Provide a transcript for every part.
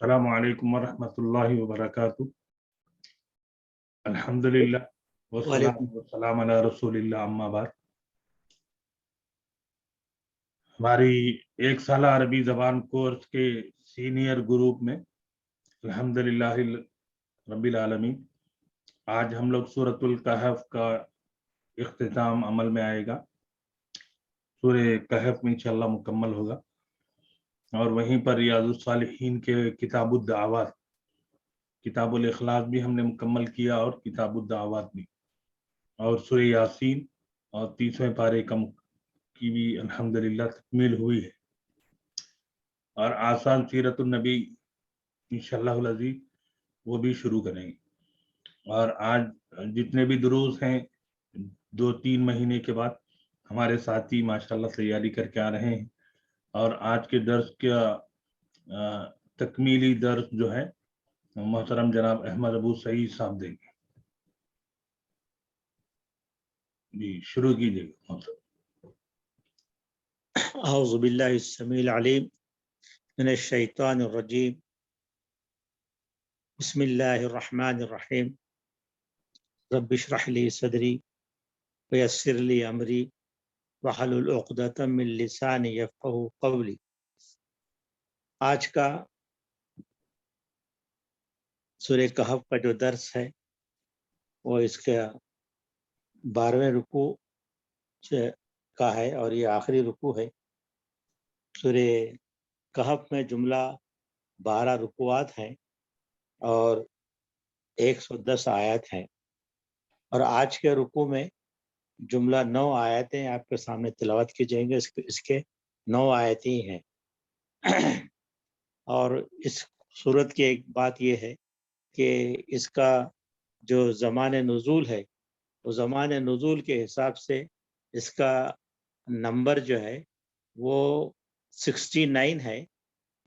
السلام علیکم ورحمۃ اللہ وبرکاتہ۔ الحمدللہ والصلاۃ والسلام علی رسول اللہ، اما بعد۔ ہماری ایک سالہ عربی زبان کورس کے سینئر گروپ میں الحمدللہ رب العالمین آج ہم لوگ سورۃ الکہف کا اختتام عمل میں آئے گا۔ سورہ کہف میں انشاءاللہ مکمل ہوگا، اور وہیں پر ریاض الصالحین کے کتاب الدعوات، کتاب الاخلاص بھی ہم نے مکمل کیا، اور کتاب الدعوات بھی، اور سورہ یاسین اور 30ویں پارے کی بھی الحمدللہ تکمیل ہوئی ہے، اور آسان سیرت النبی انشاءاللہ العزیز وہ بھی شروع کریں گے۔ اور آج جتنے بھی دروس ہیں 2-3 مہینے کے بعد ہمارے ساتھی ماشاءاللہ تیاری کر کے آ رہے ہیں، اور آج کے درس کا تکمیلی درس جو ہے محترم جناب احمد ابو سعید صاحب دیں گے۔ جی شروع کیجیے گا۔ اعوذ باللہ السمیع العلیم من الشیطان الرجیم، بسم اللہ الرحمن الرحیم، رب اشرح لی صدری ویسر لی امری واحلل عقدۃ من لسانی یفقہوا قولی۔ آج کا سورہ کہف کا جو درس ہے وہ اس کا 12ویں رکوع کا ہے، اور یہ آخری رکوع ہے۔ سورہ کہف میں جملہ 12 رکوعات ہیں اور 110 آیات ہیں، اور آج کے رکوع میں جملہ 9 آیتیں آپ کے سامنے تلاوت کی جائیں گے۔ اس کے 9 آیتیں ہیں۔ اور اس صورت کی ایک بات یہ ہے کہ اس کا جو زمان نزول ہے، وہ زمان نزول کے حساب سے اس کا نمبر جو ہے وہ 69 ہے،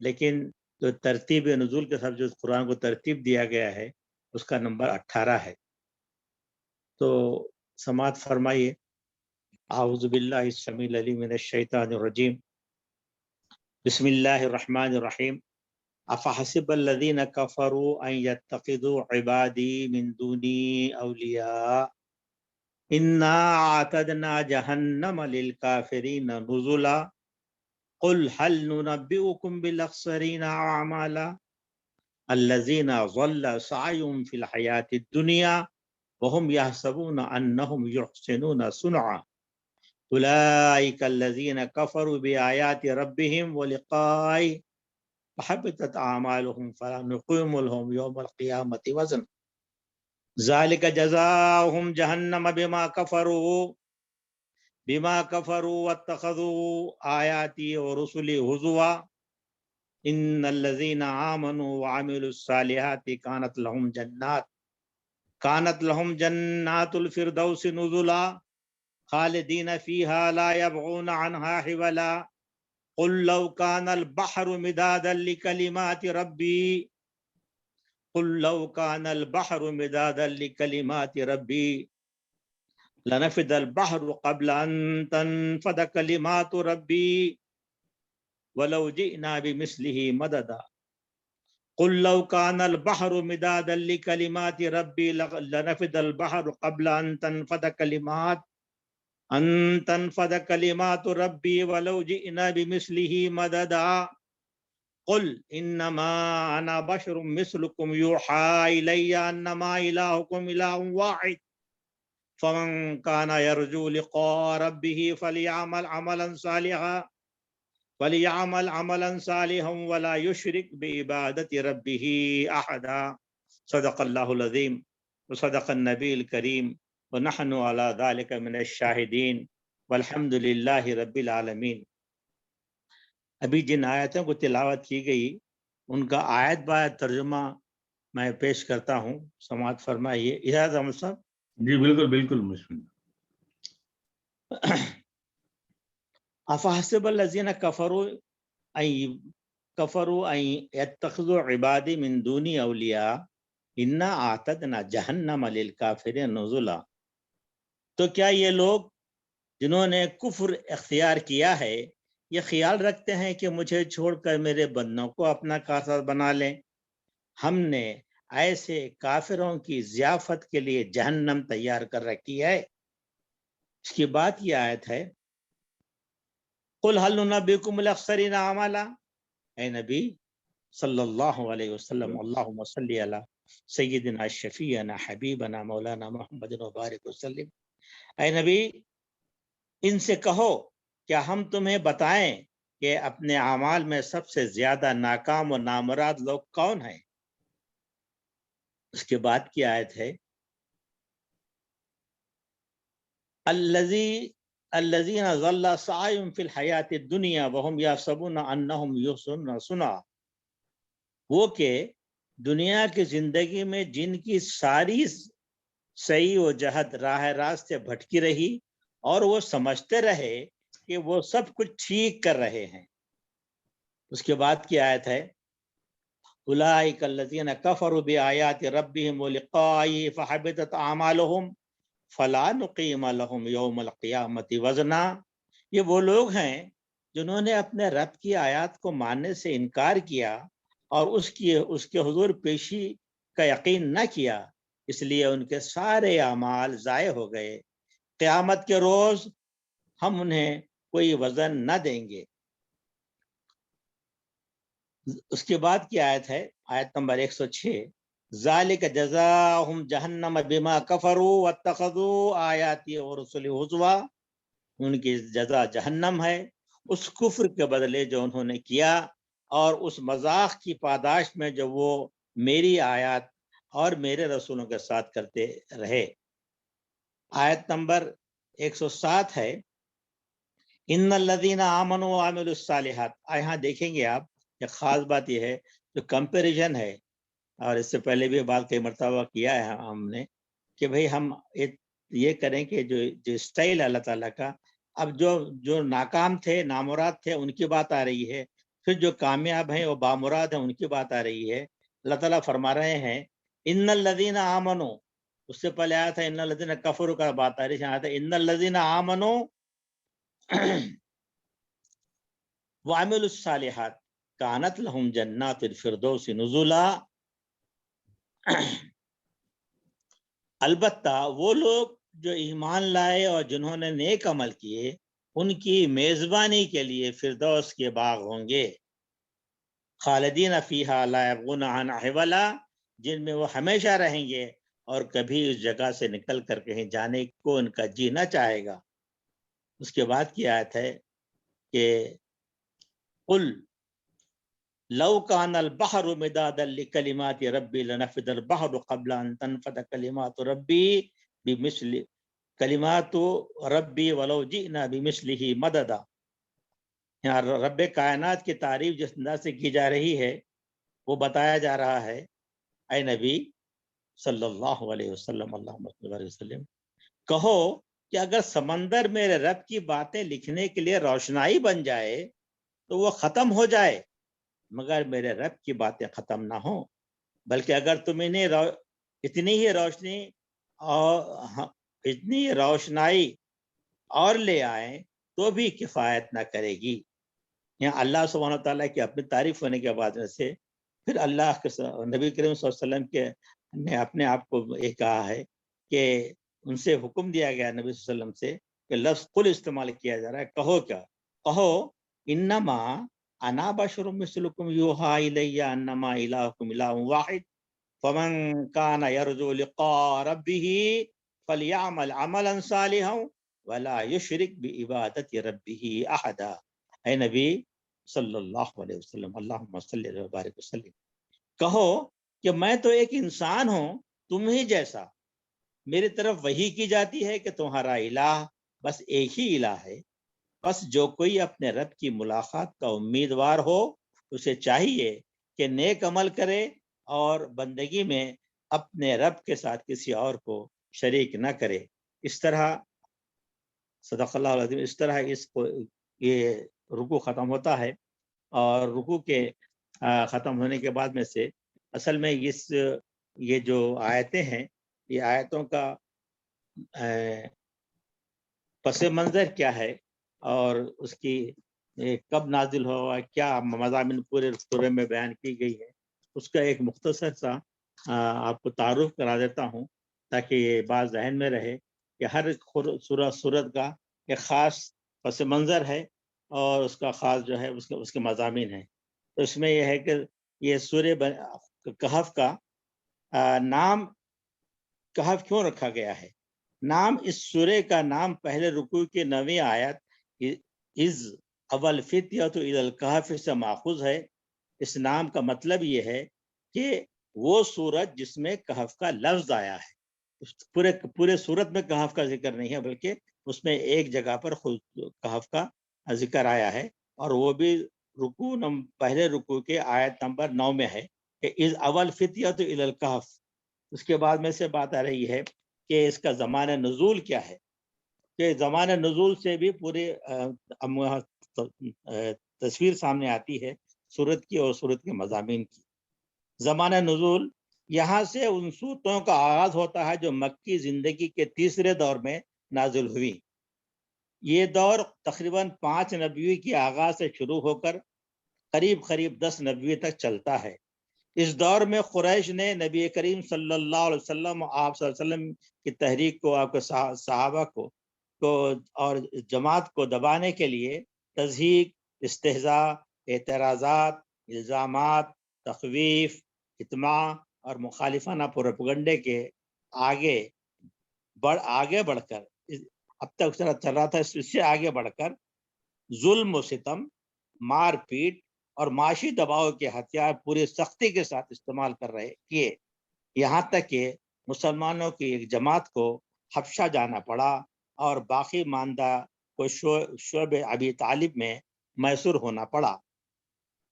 لیکن جو ترتیب نزول کے ساتھ جو قرآن کو ترتیب دیا گیا ہے اس کا نمبر 18 ہے۔ تو سماعت فرمائیے۔ اعوذ باللہ السمیع العلیم من الشیطان الرجیم، بسم اللہ الرحمن الرحیم۔ افحسب الذین کفروا ان یتخذوا عبادی من دونی اولیاء انا اعتدنا جہنم للکافرین نزلا قل هل ننبئکم بالاخسرین اعمالا الذین ضل سعیهم فی الحیاۃ الدنیا وهم يحسبون انهم يحسنون صنعا اولئک الذین کفروا بآیات ربهم ولقائه فحبطت اعمالهم فلا نقیم لهم یوم القیامۃ وزنا ذلک جزاؤهم جہنم بما کفروا واتخذوا آیاتی ورسلی ہزوا ان الذین آمنوا وعملوا الصالحات كانت لهم جنات الفردوس نزلا خالدین فیہا لا یبغون عنہا حولا قل لو كان البحر مدادا لكلمات ربی لنفد البحر قبل ان تنفد كلمات ربی ولو جئنا بمثله مددا قل لو كان البحر مدادا لكلمات ربي لنفد البحر قبل ان تنفد كلمات ربي ولو جئنا بمثله مددا قل انما انا بشر مثلكم يوحى الي انما الهكم اله واحد فمن كان يرجو لقاء ربه فليعمل عملا صالحا ولا يشرك بعبادة ربه احدا۔ صدق اللہ العظیم وصدق النبی الکریم ونحن على ذلك من الشاہدین والحمد للہ رب العالمین۔ ابھی جن آیتوں کو تلاوت کی گئی ان کا آیت بآیت ترجمہ میں پیش کرتا ہوں، سماعت فرمائیے۔ اجازت احمد صاحب؟ جی بالکل بالکل، بسم اللہ۔ افحسب الذین کفروا ان یتخذوا عبادی من دونی اولیاء انا اعتدنا جہنم للکافرین نزلا۔ تو کیا یہ لوگ جنہوں نے کفر اختیار کیا ہے یہ خیال رکھتے ہیں کہ مجھے چھوڑ کر میرے بندوں کو اپنا کارساز بنا لیں. ہم نے ایسے کافروں کی ضیافت کے لیے جہنم تیار کر رکھی ہے. اس کی بات یہ آیت ہے قل هل ننبئكم الاخسرین اعمالا. اے نبی صلی اللہ علیہ وسلم اللہم صلی علی سیدنا شفیعنا حبیبنا مولانا محمد وبارک وسلم. اے نبی ان سے کہو کیا ہم تمہیں بتائیں کہ اپنے اعمال میں سب سے زیادہ ناکام و نامراد لوگ کون ہیں. اس کے بعد کی آیت ہے الذین ضل سعیہم فی الحیات الدنیا وہم یحسبون انہم یحسنون صنعا. وہ کہ دنیا کی زندگی میں جن کی ساری صحیح و جہد راہ راست سے بھٹکی رہی اور وہ سمجھتے رہے کہ وہ سب کچھ ٹھیک کر رہے ہیں. اس کے بعد کی آیت ہے اولئک الذین کفروا بآیات ربہم ولقائہ فحبطت اعمالہم فلا نقیم لہم یوم القیامت وزنا. یہ وہ لوگ ہیں جنہوں نے اپنے رب کی آیات کو ماننے سے انکار کیا اور اس کے حضور پیشی کا یقین نہ کیا، اس لیے ان کے سارے اعمال ضائع ہو گئے. قیامت کے روز ہم انہیں کوئی وزن نہ دیں گے. اس کے بعد کی آیت ہے آیت نمبر 106 ذالک جزاؤہم جہنم بما کفروا واتخذوا آیاتی ورسلی ہزوا. ان کی جزا جہنم ہے اس کفر کے بدلے جو انہوں نے کیا اور اس مذاق کی پاداش میں جو وہ میری آیات اور میرے رسولوں کے ساتھ کرتے رہے. آیت نمبر 107 ہے ان الذین آمنوا وعملوا الصالحات. یہاں دیکھیں گے آپ ایک خاص بات یہ ہے جو کمپیریزن ہے، اور اس سے پہلے بھی بات کئی مرتبہ کیا ہے ہم نے کہ بھئی ہم یہ کریں کہ جو اسٹائل اللہ تعالیٰ کا، اب جو ناکام تھے نامراد تھے ان کی بات آ رہی ہے، پھر جو کامیاب ہیں وہ بامراد ہیں ان کی بات آ رہی ہے. اللہ تعالیٰ فرما رہے ہیں ان الذین آمنوا. اس سے پہلے آیا تھا ان الذین کفروا کا بات آ رہی ہے، آیا تھا ان الذین آمنوا وعملوا الصالحات کانت لہم جنات الفردوس نزلا. البتہ وہ لوگ جو ایمان لائے اور جنہوں نے نیک عمل کیے ان کی میزبانی کے لیے فردوس کے باغ ہوں گے. خالدین فیہا لا یبغون عنہا حولا، جن میں وہ ہمیشہ رہیں گے اور کبھی اس جگہ سے نکل کر کہیں جانے کو ان کا جی نہ چاہے گا. اس کے بعد کی آیت ہے کہ قل لو کان البحر مدادا لکلمات ربی لنفد البحر قبل ان تنفد کلمات ربی بمثل کلمات ربی ولو جئنا بمثلہ مددا. یہاں رب کائنات کی تعریف جس انداز سے کی جا رہی ہے وہ بتایا جا رہا ہے اے نبی صلی اللہ علیہ وسلم اللہم صلی علیہ وسلم کہو کہ اگر سمندر میرے رب کی باتیں لکھنے کے لیے روشنائی بن جائے تو وہ ختم ہو جائے، مگر میرے رب کی باتیں ختم نہ ہوں، بلکہ اگر تم انہیں اتنی ہی روشنائی اور لے آئیں تو بھی کفایت نہ کرے گی. یہاں اللہ سبحانہ تعالیٰ کی اپنی تعریف ہونے کے بعد سے پھر اللہ کے نبی کریم صلی اللہ علیہ وسلم کے نے اپنے آپ کو یہ کہا ہے کہ ان سے حکم دیا گیا نبی صلی اللہ علیہ وسلم سے کہ لفظ قل استعمال کیا جا رہا ہے. کہو کیا؟ کہو انما انا بشر مثلکم یوحی الی انما الہکم الہ واحد فمن کان یرجو لقاء ربہ فلیعمل عملا صالحا ولا یشرک بعبادت ربہ احدا. اے نبی صلی اللہ علیہ وسلم اللہم صلی علیہ وبارک وسلم کہو کہ میں تو ایک انسان ہوں تم ہی جیسا، میری طرف وحی کی جاتی ہے کہ تمہارا الہ بس ایک ہی الہ ہے. بس جو کوئی اپنے رب کی ملاقات کا امیدوار ہو اسے چاہیے کہ نیک عمل کرے اور بندگی میں اپنے رب کے ساتھ کسی اور کو شریک نہ کرے. اس طرح صدق اللہ العظیم، اس طرح یہ رکوع ختم ہوتا ہے، اور رکوع کے ختم ہونے کے بعد میں سے اصل میں یہ جو آیتیں ہیں یہ آیتوں کا پس منظر کیا ہے اور اس کی یہ کب نازل ہوا، کیا مضامین پورے سورے میں بیان کی گئی ہے، اس کا ایک مختصر سا آپ کو تعارف کرا دیتا ہوں تاکہ یہ بات ذہن میں رہے کہ ہر سورت کا ایک خاص پس منظر ہے اور اس کا خاص جو ہے اس کے مضامین ہیں. تو اس میں یہ ہے کہ یہ سورہ کہف کا نام کہف کیوں رکھا گیا ہے. نام اس سورے کا نام پہلے رکوع کی 9ویں آیت از اول فتیۃ الی الکہف سے ماخوذ ہے. اس نام کا مطلب یہ ہے کہ وہ سورت جس میں کہف کا لفظ آیا ہے. پورے سورت میں کہف کا ذکر نہیں ہے بلکہ اس میں ایک جگہ پر خود کہف کا ذکر آیا ہے اور وہ بھی پہلے رکوع کے آیت نمبر 9 میں ہے کہ از اول فتیۃ الی الکہف. اس کے بعد میں سے بات آ رہی ہے کہ اس کا زمان نزول کیا ہے. کہ زمان نزول سے بھی پوری تصویر سامنے آتی ہے سورت کی اور سورت کے مضامین کی. زمان نزول یہاں سے ان صورتوں کا آغاز ہوتا ہے جو مکی زندگی کے تیسرے دور میں نازل ہوئی. یہ دور تقریباً 5 نبوی کے آغاز سے شروع ہو کر قریب 10 نبوی تک چلتا ہے. اس دور میں قریش نے نبی کریم صلی اللہ علیہ وسلم آپ صلی اللہ علیہ وسلم کی تحریک کو، آپ کے صحابہ کو اور جماعت کو دبانے کے لیے تضحیک، استہزاء، اعتراضات، الزامات، تخویف، اطماع اور مخالفانہ پروپیگنڈے کے آگے بڑھ کر اب تک چل رہا تھا، اس سے آگے بڑھ کر ظلم و ستم، مار پیٹ اور معاشی دباؤ کے ہتھیار پوری سختی کے ساتھ استعمال کیے، یہاں تک کہ مسلمانوں کی ایک جماعت کو حبشہ جانا پڑا اور باقی ماندہ کو شعب ابی طالب میں میسور ہونا پڑا.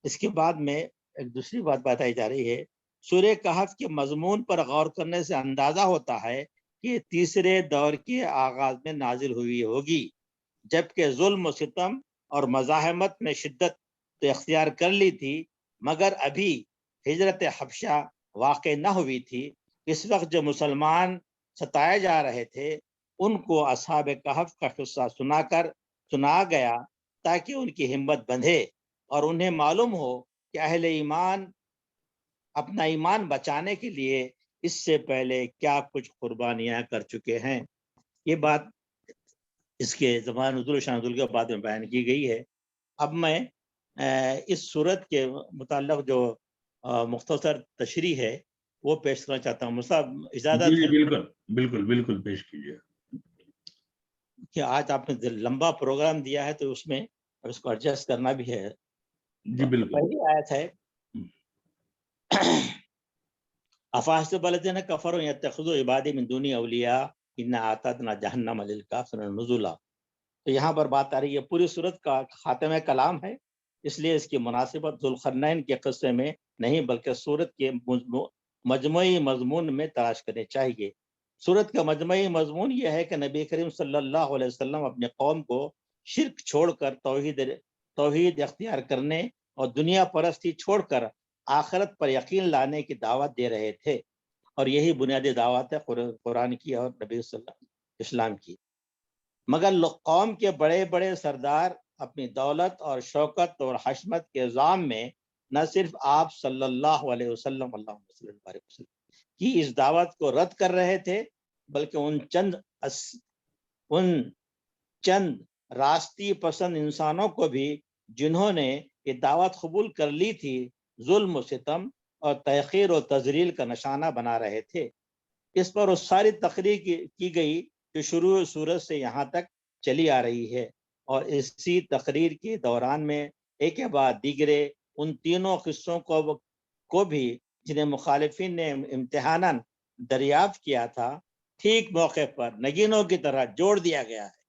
اس کے بعد میں ایک دوسری بات بتائی جا رہی ہے. سورہ کہف کے مضمون پر غور کرنے سے اندازہ ہوتا ہے کہ تیسرے دور کے آغاز میں نازل ہوئی ہوگی، جبکہ ظلم و ستم اور مزاحمت نے شدت تو اختیار کر لی تھی مگر ابھی ہجرت حبشہ واقع نہ ہوئی تھی. اس وقت جو مسلمان ستائے جا رہے تھے ان کو اصحاب کہف کا قصہ سنا گیا تاکہ ان کی ہمت بندھے اور انہیں معلوم ہو کہ اہل ایمان اپنا ایمان بچانے کے لیے اس سے پہلے کیا کچھ قربانیاں کر چکے ہیں. یہ بات اس کے زمان نزول و شان نزول کے بعد میں بیان کی گئی ہے. اب میں اس صورت کے متعلق جو مختصر تشریح ہے وہ پیش کرنا چاہتا ہوں. مصعب اجازت جی ہے؟ بالکل پیش کیجیے. کہ آج آپ نے لمبا پروگرام دیا ہے تو اس میں اس کو ایڈجسٹ کرنا بھی ہے. جی بالکل. پہلی آیت ہے افحسب الذین کفروا یتخذوا عبادی من دونی اولیاء انا اعتدنا جہنم للکافرین نزلا. تو یہاں پر بات آ رہی ہے پوری صورت کا خاتمہ کلام ہے، اس لیے اس کی مناسبت ذوالقرنین کے قصے میں نہیں بلکہ صورت کے مجموعی مضمون میں تلاش کرنی چاہیے. صورت کا مجموعی مضمون یہ ہے کہ نبی کریم صلی اللہ علیہ وسلم اپنے قوم کو شرک چھوڑ کر توحید اختیار کرنے اور دنیا پرستی چھوڑ کر آخرت پر یقین لانے کی دعوت دے رہے تھے، اور یہی بنیادی دعوت ہے قرآن کی اور نبی صلی اللہ علیہ وسلم اسلام کی. مگر قوم کے بڑے بڑے سردار اپنی دولت اور شوکت اور حشمت کے الزام میں نہ صرف آپ صلی اللہ علیہ وسلم کی اس دعوت کو رد کر رہے تھے بلکہ ان چند راستی پسند انسانوں کو بھی جنہوں نے یہ دعوت قبول کر لی تھی ظلم و ستم اور تحقیر و تذلیل کا نشانہ بنا رہے تھے. اس پر وہ ساری تقریر کی گئی جو شروع سورت سے یہاں تک چلی آ رہی ہے، اور اسی تقریر کے دوران میں ایک کے بعد دیگرے ان تینوں قصوں کو بھی جنہیں مخالفین نے امتحاناً دریافت کیا تھا ٹھیک موقع پر نگینوں کی طرح جوڑ دیا گیا ہے.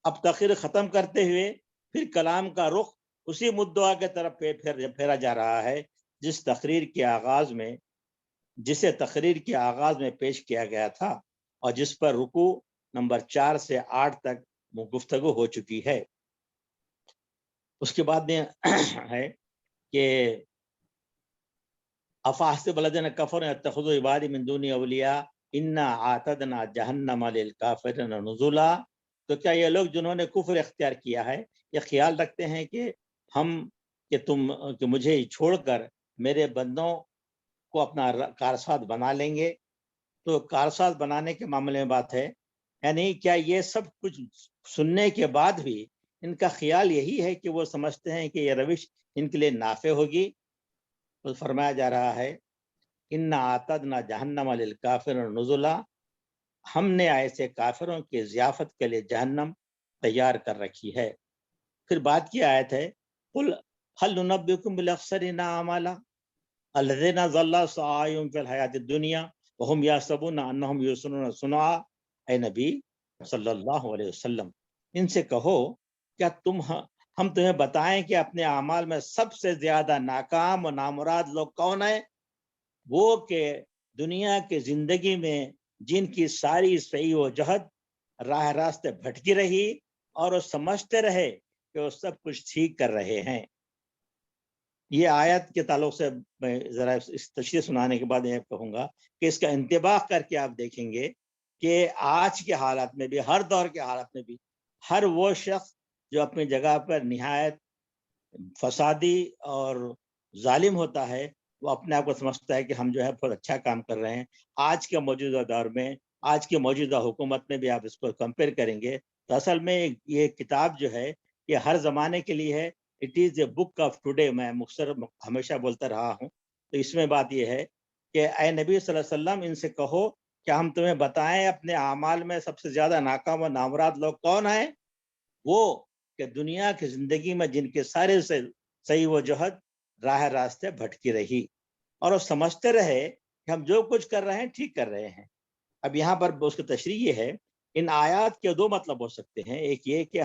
اب تقریر ختم کرتے ہوئے پھر کلام کا رخ اسی مدعا کی طرف پھیرا جا رہا ہے جسے تقریر کے آغاز میں پیش کیا گیا تھا اور جس پر رکوع نمبر 4 سے 8 تک گفتگو ہو چکی ہے. اس کے بعد میں ہے کہ افحسب الذین کفروا یتخذوا عبادی من دونی اولیاء انا اعتدنا جہنم للکافرین نزلا. تو کیا یہ لوگ جنہوں نے کفر اختیار کیا ہے یہ خیال رکھتے ہیں کہ کہ مجھے چھوڑ کر میرے بندوں کو اپنا کارساز بنا لیں گے. تو کارساز بنانے کے معاملے میں بات ہے، یعنی کیا یہ سب کچھ سننے کے بعد بھی ان کا خیال یہی ہے کہ وہ سمجھتے ہیں کہ یہ روش ان کے لیے نافع ہوگی؟ تو فرمایا جا رہا ہے اِنَّا أَعْتَدْنَا جَهَنَّمَ لِلْكَافِرِينَ نُزُلًا، ہم نے ایسے کافروں کی ضیافت کے لیے جہنم تیار کر رکھی ہے. پھر بات کی آیت ہے قُلْ هَلْ نُنَبِّئُكُم بِالْأَخْسَرِينَ أَعْمَالًا الَّذِينَ ضَلَّ سَعْيُهُمْ فِي الْحَيَاةِ الدُّنْيَا وَهُمْ يَحْسَبُونَ أَنَّهُمْ يُحْسِنُونَ صُنْعًا. اے نبی صلی اللہ علیہ وسلم، ان سے کہو کیا ہم تمہیں بتائیں کہ اپنے اعمال میں سب سے زیادہ ناکام و نامراد لوگ کون ہیں؟ وہ کہ دنیا کی زندگی میں جن کی ساری صحیح و جہد راہ راستے بھٹکی رہی اور وہ سمجھتے رہے کہ وہ سب کچھ ٹھیک کر رہے ہیں. یہ آیت کے تعلق سے میں ذرا اس تشریح سنانے کے بعد یہ کہوں گا کہ اس کا انتباہ کر کے آپ دیکھیں گے کہ آج کے حالات میں بھی، ہر دور کے حالات میں بھی، ہر وہ شخص جو اپنی جگہ پر نہایت فسادی اور ظالم ہوتا ہے، وہ اپنے آپ کو سمجھتا ہے کہ ہم جو ہے بہت اچھا کام کر رہے ہیں. آج کے موجودہ دور میں، آج کی موجودہ حکومت میں بھی آپ اس کو کمپیئر کریں گے تو اصل میں یہ کتاب جو ہے یہ ہر زمانے کے لیے ہے. It is a book of today. میں مختصر ہمیشہ بولتا رہا ہوں. تو اس میں بات یہ ہے کہ اے نبی صلی اللہ علیہ وسلم، ان سے کہو کیا ہم تمہیں بتائیں اپنے اعمال میں سب سے زیادہ ناکام و نامراد لوگ کون ہیں؟ وہ کہ دنیا کی زندگی میں جن کے سارے سے صحیح و جہد راہ راستے بھٹکی رہی اور وہ سمجھتے رہے کہ ہم جو کچھ کر رہے ہیں ٹھیک کر رہے ہیں. اب یہاں پر اس کی تشریح یہ ہے، ان آیات کے دو مطلب ہو سکتے ہیں. ایک یہ کہ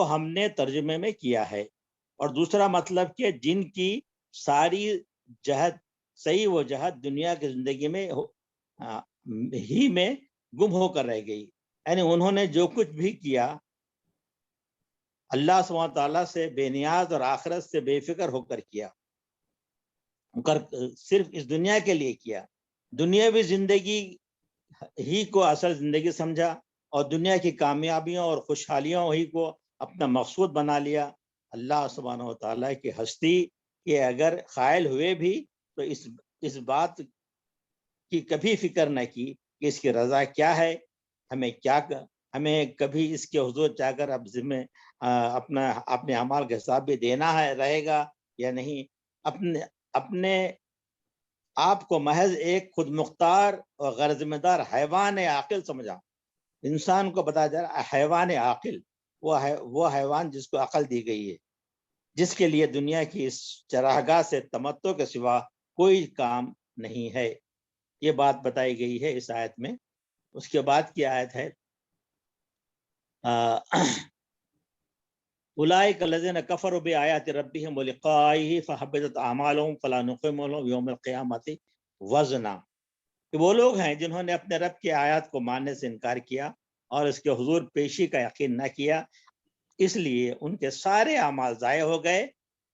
ہم نے ترجمے میں کیا ہے، اور دوسرا مطلب کہ جن کی ساری جہد صحیح و جہد دنیا کی زندگی میں ہی میں گم ہو کر رہ گئی. یعنی انہوں نے جو کچھ بھی کیا اللہ سبحانہ تعالیٰ سے بے نیاز اور آخرت سے بے فکر ہو کر کیا، صرف اس دنیا کے لیے کیا. دنیاوی زندگی ہی کو اصل زندگی سمجھا اور دنیا کی کامیابیوں اور خوشحالیوں ہی کو اپنا مقصود بنا لیا. اللہ سبحانہ و تعالیٰ کی ہستی کے اگر قائل ہوئے بھی تو اس بات کی کبھی فکر نہ کی کہ اس کی رضا کیا ہے، ہمیں کبھی اس کے حضور چاہ کر اب ذمہ اپنے اعمال کا حساب بھی دینا ہے رہے گا یا نہیں. اپنے آپ کو محض ایک خود مختار اور غیر ذمہ دار حیوان عاقل سمجھا. انسان کو بتایا جا رہا ہے حیوان عاقل، وہ حیوان جس کو عقل دی گئی ہے، جس کے لیے دنیا کی اس چراگاہ سے تمتع کے سوا کوئی کام نہیں ہے. یہ بات بتائی گئی ہے اس آیت میں. اس کے بعد کی آیت ہے اولئک الذین کفروا بآیات ربہم ولقائہ فحبطت اعمالہم فلا نقیم لہم یوم القیامۃ وزنا. کہ وہ لوگ ہیں جنہوں نے اپنے رب کی آیات کو ماننے سے انکار کیا اور اس کے حضور پیشی کا یقین نہ کیا، اس لیے ان کے سارے اعمال ضائع ہو گئے.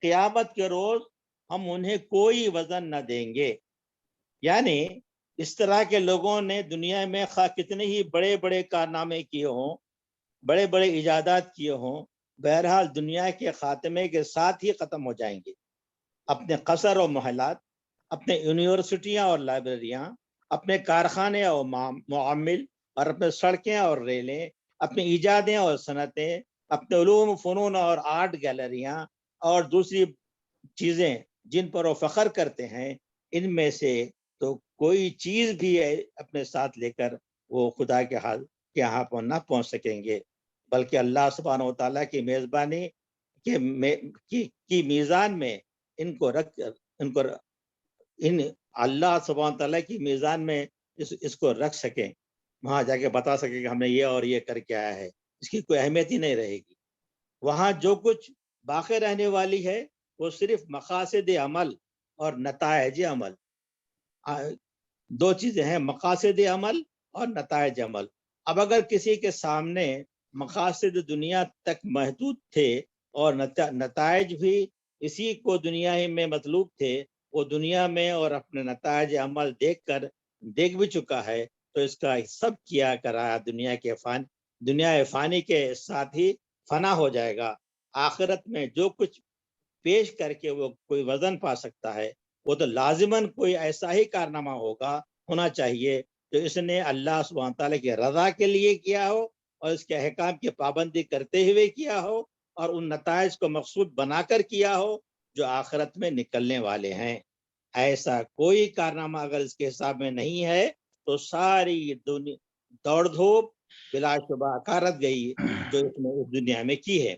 قیامت کے روز ہم انہیں کوئی وزن نہ دیں گے. یعنی اس طرح کے لوگوں نے دنیا میں خواہ کتنے ہی بڑے بڑے کارنامے کیے ہوں، بڑے بڑے ایجادات کیے ہوں، بہرحال دنیا کے خاتمے کے ساتھ ہی ختم ہو جائیں گے. اپنے قصر و محلات، اپنے یونیورسٹیاں اور لائبریریاں، اپنے کارخانے اور معامل، اور اپنے سڑکیں اور ریلیں، اپنی ایجادیں اور صنعتیں، اپنے علوم، فنون اور آرٹ گیلریاں اور دوسری چیزیں جن پر وہ فخر کرتے ہیں، ان میں سے تو کوئی چیز بھی اپنے ساتھ لے کر وہ خدا کے یہاں پر نہ پہنچ سکیں گے، بلکہ اللہ سبحانہ و تعالیٰ کی میزبانی کی میزان میں ان کو رکھ کر اللہ سبحانہ و تعالیٰ کی میزان میں اس کو رکھ سکیں، وہاں جا کے بتا سکیں کہ ہم نے یہ اور یہ کر کے آیا ہے. اس کی کوئی اہمیت ہی نہیں رہے گی. وہاں جو کچھ باقی رہنے والی ہے وہ صرف مقاصد عمل اور نتائج عمل. دو چیزیں ہیں، مقاصد عمل اور نتائج عمل. اب اگر کسی کے سامنے مقاصد دنیا تک محدود تھے اور نتائج بھی اسی کو دنیا ہی میں مطلوب تھے، وہ دنیا میں اور اپنے نتائج عمل دیکھ بھی چکا ہے، تو اس کا سب کیا کرایا دنیا فانی کے ساتھ ہی فنا ہو جائے گا. آخرت میں جو کچھ پیش کر کے وہ کوئی وزن پا سکتا ہے وہ تو لازماً کوئی ایسا ہی کارنامہ ہونا چاہیے جو اس نے اللہ سبحانہ تعالیٰ کی رضا کے لیے کیا ہو اور اس کے احکام کی پابندی کرتے ہوئے کیا ہو اور ان نتائج کو مقصود بنا کر کیا ہو جو آخرت میں نکلنے والے ہیں. ایسا کوئی کارنامہ اگر اس کے حساب میں نہیں ہے تو ساری دوڑ دھوپ بلا شبہ اکارت گئی جو اس نے اس دنیا میں کی ہے.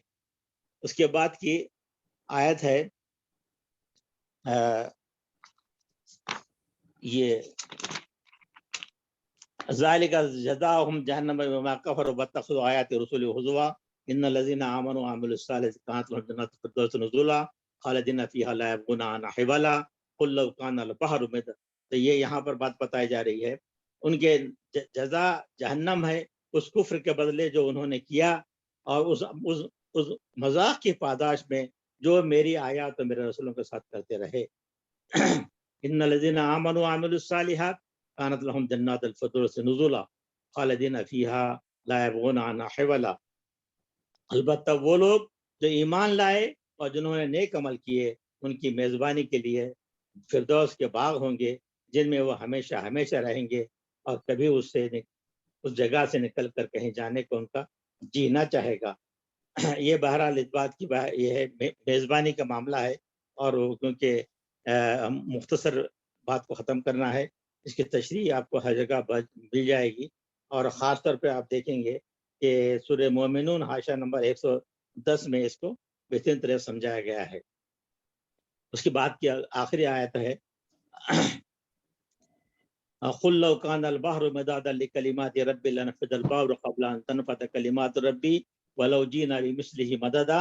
اس کے بعد کی آیت ہے یہ ذالک جزاؤہم جہنم بما کفروا واتخذوا آیات رسلی ہزوا ان الذین آمنوا وعملوا الصالحات کانت لهم جنات الفردوس نزلا خالدین فیہا لا یبغون عنہا حولا قل لو کان البحر مدادا. تو یہ یہاں پر بات بتائی جا رہی ہے ان کے جزا جہنم ہے اس کفر کے بدلے جو انہوں نے کیا اور اس مذاق کی پاداش میں جو میری آیات اور میرے رسولوں کے ساتھ کرتے رہے. ان الذین آمنوا وعملوا الصالحات کانت لهم جنات الفردوس نزلا خالدین فیہا لا یبغون عنہا حولا. البتہ وہ لوگ جو ایمان لائے اور جنہوں نے نیک عمل کیے ان کی میزبانی کے لیے فردوس کے باغ ہوں گے جن میں وہ ہمیشہ ہمیشہ رہیں گے اور کبھی اس جگہ سے نکل کر کہیں جانے کو ان کا جی نہ چاہے گا. یہ بہرحال اس بات کی یہ ہے میزبانی کا معاملہ ہے اور کیونکہ مختصر بات کو ختم کرنا ہے اس کی تشریح آپ کو ہر جگہ مل جائے گی اور خاص طور پہ آپ دیکھیں گے کہ سورہ مومنون حاشیہ نمبر 110 میں اس کو بہترین طرح سمجھایا گیا ہے. اس کے بعد کی آخری آیت ہے قل لو كان البحر مدادا لكلمات ربي لنفد البحر قبل ان تنفد كلمات ربي ولو جئنا بمثله مددا.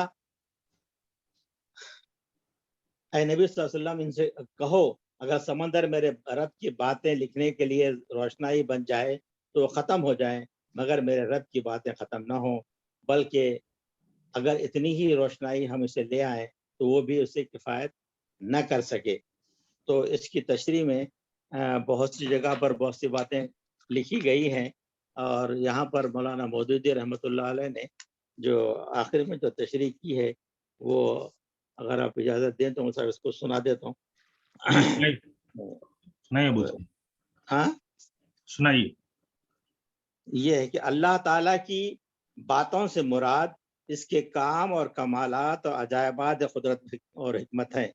اے نبی صلی اللہ علیہ وسلم ان سے کہو اگر سمندر میرے رب کی باتیں لکھنے کے لیے روشنائی بن جائے تو ختم ہو جائیں مگر میرے رب کی باتیں ختم نہ ہوں بلکہ اگر اتنی ہی روشنائی ہم اسے لے آئیں تو وہ بھی اسے کفایت نہ کر سکے. تو اس کی تشریح میں بہت سی جگہ پر بہت سی باتیں لکھی گئی ہیں اور یہاں پر مولانا مودودی رحمۃ اللہ علیہ نے جو آخر میں جو تشریح کی ہے وہ اگر آپ اجازت دیں تو میں اس کو سنا دیتا ہوں. ہاں سنائیے. یہ ہے کہ اللہ تعالیٰ کی باتوں سے مراد اس کے کام اور کمالات اور عجائبات قدرت اور حکمت ہیں.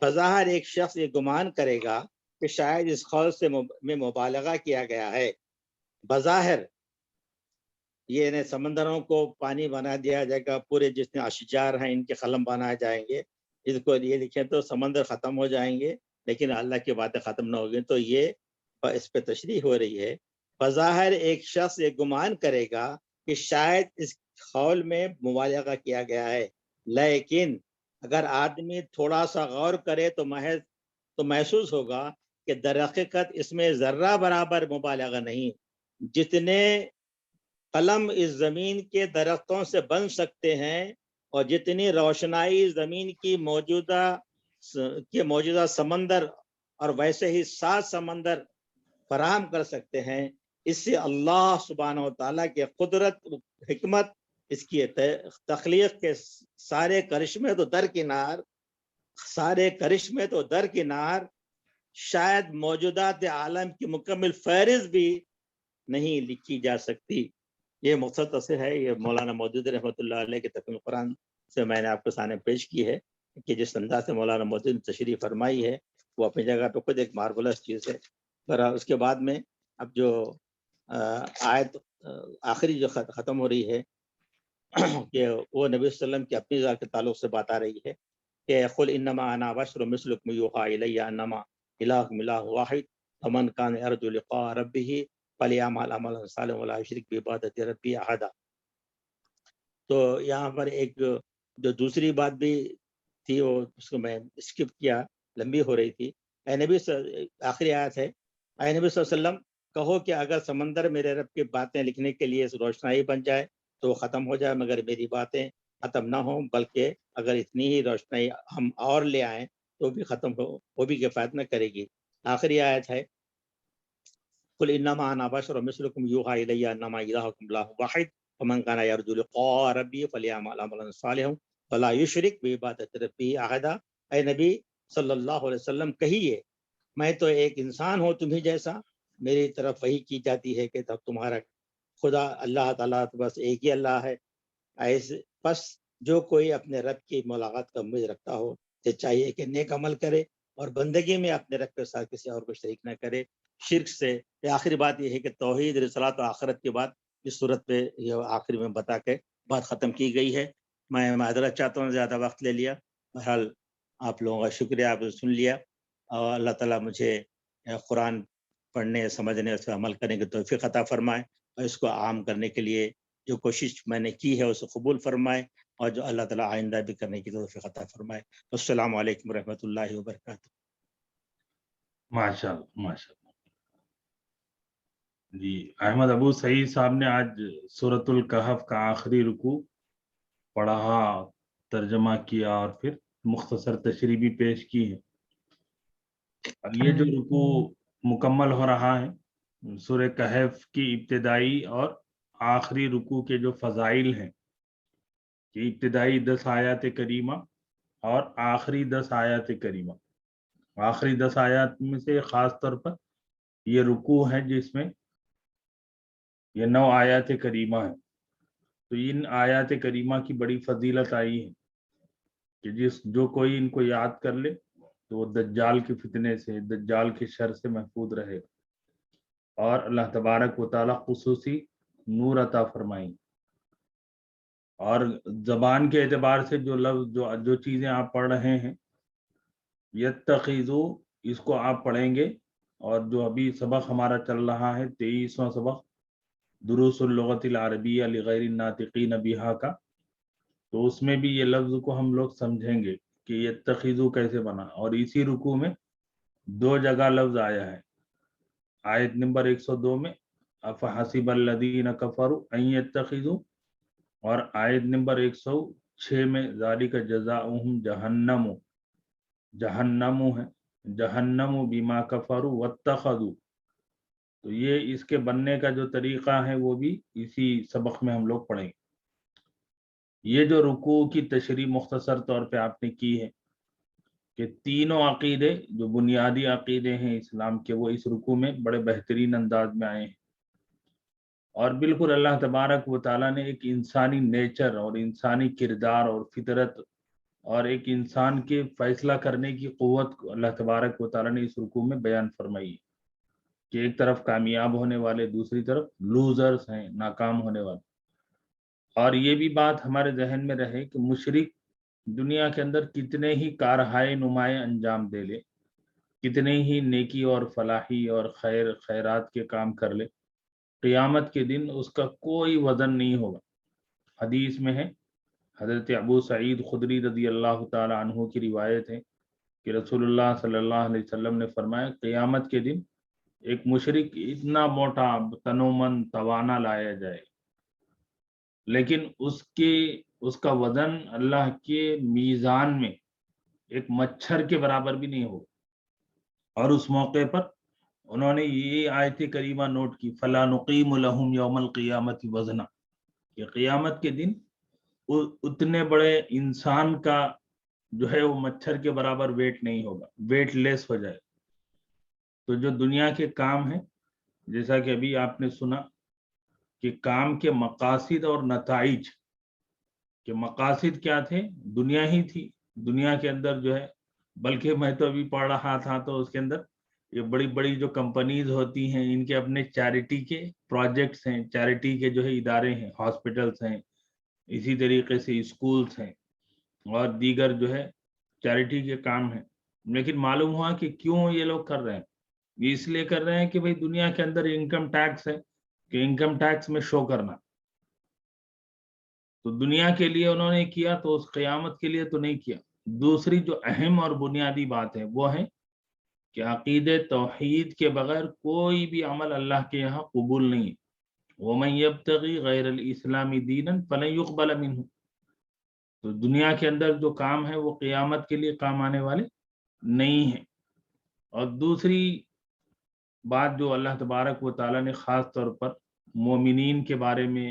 بظاہر ایک شخص یہ گمان کرے گا کہ شاید اس قول سے میں مبالغہ کیا گیا ہے. بظاہر یہ سمندروں کو پانی بنا دیا جائے گا پورے جتنے اشجار ہیں ان کے قلم بنائے جائیں گے اس کو یہ لکھیں تو سمندر ختم ہو جائیں گے لیکن اللہ کی باتیں ختم نہ ہوگی. تو یہ اس پہ تشریح ہو رہی ہے. بظاہر ایک شخص یہ گمان کرے گا کہ شاید اس قول میں مبالغہ کیا گیا ہے لیکن اگر آدمی تھوڑا سا غور کرے تو محسوس ہوگا کہ در حقیقت اس میں ذرہ برابر مبالغہ نہیں. جتنے قلم اس زمین کے درختوں سے بن سکتے ہیں اور جتنی روشنائی زمین کی موجودہ سمندر اور ویسے ہی 7 سمندر فراہم کر سکتے ہیں اس سے اللہ سبحانہ و تعالیٰ کی قدرت حکمت اس کی تخلیق کے سارے کرشمے تو درکنار شاید موجودات عالم کی مکمل فہرست بھی نہیں لکھی جا سکتی. یہ مقصد سے ہے یہ مولانا مودودی رحمۃ اللہ علیہ کے تفسیر قرآن سے میں نے آپ کے سامنے پیش کی ہے کہ جس انداز سے مولانا مودودی نے تشریح فرمائی ہے وہ اپنی جگہ پہ خود ایک مارولس چیز ہے. اس کے بعد میں اب جو آیت آخری جو ختم ہو رہی ہے کہ وہ نبی صلی اللہ علیہ وسلم کی اپنی ذات کے تعلق سے بات آ رہی ہے کہ قل انما انا بشر مثلکم یوحی الی انما الہکم الہ واحد فمن کان یرجو لقاء ربہ فلیعمل عملا صالحا ولا یشرک بعبادۃ ربہ احدا. تو یہاں پر ایک جو دوسری بات بھی تھی وہ اس کو میں اسکپ کیا لمبی ہو رہی تھی. اے نبی آخری آیت ہے اے نبی صلی اللہ علیہ وسلم کہو کہ اگر سمندر میرے رب کی باتیں لکھنے کے لیے روشنائی بن جائے تو وہ ختم ہو جائے مگر میری باتیں ختم نہ ہوں بلکہ اگر اتنی ہی روشنائی ہم اور لے آئیں تو بھی ختم ہو وہ بھی کفایت نہ کرے گی. آخری آیت ہے قل انما انا بشر مثلکم یوحی الی انما الہکم الہ واحد فمن كان يرجو لقاء ربه فليعمل عملا صالحا ولا يشرك بعبادة ربه أحدا. اے نبی صلی اللہ علیہ وسلم کہیے میں تو ایک انسان ہوں تمہیں جیسا، میری طرف وحی کی جاتی ہے کہ تب تمہارا خدا اللہ تعالیٰ تو بس ایک ہی اللہ ہے. ایسے بس جو کوئی اپنے رب کی ملاقات کا امید رکھتا ہو تو چاہیے کہ نیک عمل کرے اور بندگی میں اپنے رب کے ساتھ کسی اور کو شریک نہ کرے. شرک سے آخری بات یہ ہے کہ توحید، رسالت و آخرت کے بعد اس صورت پہ یہ آخری میں بتا کے بات ختم کی گئی ہے. میں معذرت چاہتا ہوں زیادہ وقت لے لیا. بہرحال آپ لوگوں کا شکریہ، آپ نے سن لیا، اور اللہ تعالیٰ مجھے قرآن پڑھنے، سمجھنے، اس پہ عمل کرنے کی توفیق عطا فرمائے، اور اس کو عام کرنے کے لیے جو کوشش میں نے کی ہے اسے قبول فرمائے، اور جو اللہ تعالیٰ آئندہ بھی کرنے کی توفیق عطا فرمائے. السلام علیکم ورحمۃ اللہ وبرکاتہ. ماشاء اللہ ماشاء اللہ. جی احمد ابو سعید صاحب نے آج سورۃ الکہف کا آخری رکوع پڑھا، ترجمہ کیا اور پھر مختصر تشریح بھی پیش کی ہے. اور یہ جو رکوع مکمل ہو رہا ہے سورہ کہف کی ابتدائی اور آخری رکوع کے جو فضائل ہیں کہ ابتدائی 10 آیات کریمہ اور آخری 10 آیات کریمہ، آخری 10 آیات میں سے خاص طور پر یہ رکوع ہے جس میں یہ 9 آیات کریمہ ہیں. تو ان آیات کریمہ کی بڑی فضیلت آئی ہے کہ جو کوئی ان کو یاد کر لے تو وہ دجال کے فتنے سے، دجال کے شر سے محفوظ رہے گا، اور اللہ تبارک و تعالی خصوصی نور عطا فرمائیں. اور زبان کے اعتبار سے جو لفظ جو چیزیں آپ پڑھ رہے ہیں، یتخذو، اس کو آپ پڑھیں گے، اور جو ابھی سبق ہمارا چل رہا ہے 23واں سبق دروس اللغت العربیہ لغیر الناطقین بہا کا، تو اس میں بھی یہ لفظ کو ہم لوگ سمجھیں گے کہ یتخذو کیسے بنا. اور اسی رکوع میں 2 جگہ لفظ آیا ہے. آیت نمبر 102 میں افحسب الذین کفروا ان یتخذوا، اور آیت نمبر 106 میں ذالک جزاؤہم جہنم، جہنم ہے، جہنم بما کفروا واتخذوا. تو یہ اس کے بننے کا جو طریقہ ہے وہ بھی اسی سبق میں ہم لوگ پڑھیں گے. یہ جو رکوع کی تشریح مختصر طور پہ آپ نے کی ہے کہ تینوں عقیدے جو بنیادی عقیدے ہیں اسلام کے، وہ اس رکوع میں بڑے بہترین انداز میں آئے ہیں. اور بالکل اللہ تبارک و تعالیٰ نے ایک انسانی نیچر اور انسانی کردار اور فطرت اور ایک انسان کے فیصلہ کرنے کی قوت کو اللہ تبارک و تعالیٰ نے اس رکوع میں بیان فرمائی ہے کہ ایک طرف کامیاب ہونے والے، دوسری طرف لوزرز ہیں، ناکام ہونے والے. اور یہ بھی بات ہمارے ذہن میں رہے کہ مشرک دنیا کے اندر کتنے ہی کارہائے نمایاں انجام دے لے، کتنے ہی نیکی اور فلاحی اور خیرات کے کام کر لے، قیامت کے دن اس کا کوئی وزن نہیں ہوگا. حدیث میں ہے، حضرت ابو سعید خدری رضی اللہ تعالی عنہ کی روایت ہے کہ رسول اللہ صلی اللہ علیہ وسلم نے فرمایا قیامت کے دن ایک مشرک اتنا موٹا تنومن توانا لایا جائے لیکن اس کا وزن اللہ کے میزان میں ایک مچھر کے برابر بھی نہیں ہوگا. اور اس موقع پر انہوں نے یہ آیت کریمہ نوٹ کی، فَلَا نُقِيمُ لَهُمْ يَوْمَ الْقِيَامَةِ وَزْنًا، کہ قیامت کے دن اتنے بڑے انسان کا جو ہے وہ مچھر کے برابر ویٹ نہیں ہوگا، ویٹ لیس ہو جائے. تو جو دنیا کے کام ہیں، جیسا کہ ابھی آپ نے سنا کہ کام کے مقاصد اور نتائج، کہ مقاصد کیا تھے، دنیا ہی تھی، دنیا کے اندر جو ہے، بلکہ میں تو ابھی پڑھ رہا تھا تو اس کے اندر یہ بڑی بڑی جو کمپنیز ہوتی ہیں ان کے اپنے چیریٹی کے پروجیکٹس ہیں، چیریٹی کے جو ہے ادارے ہیں، ہاسپٹلس ہیں، اسی طریقے سے اسکولس ہیں اور دیگر جو ہے چیریٹی کے کام ہیں. لیکن معلوم ہوا کہ کیوں یہ لوگ کر رہے ہیں، یہ اس لیے کر رہے ہیں کہ بھئی دنیا کے اندر انکم ٹیکس ہے، کہ انکم ٹیکس میں شو کرنا. تو دنیا کے لیے انہوں نے کیا تو اس قیامت کے لیے تو نہیں کیا. دوسری جو اہم اور بنیادی بات ہے وہ ہے کہ عقید توحید کے بغیر کوئی بھی عمل اللہ کے یہاں قبول نہیں. وَمَن يَبْتَغِي غَيْرَ الْإِسْلَامِ دِينًا فَلَن يُقْبَلَ مِنْهُ. تو دنیا کے اندر جو کام ہے وہ قیامت کے لیے کام آنے والے نہیں ہیں. اور دوسری بات جو اللہ تبارک و تعالیٰ نے خاص طور پر مومنین کے بارے میں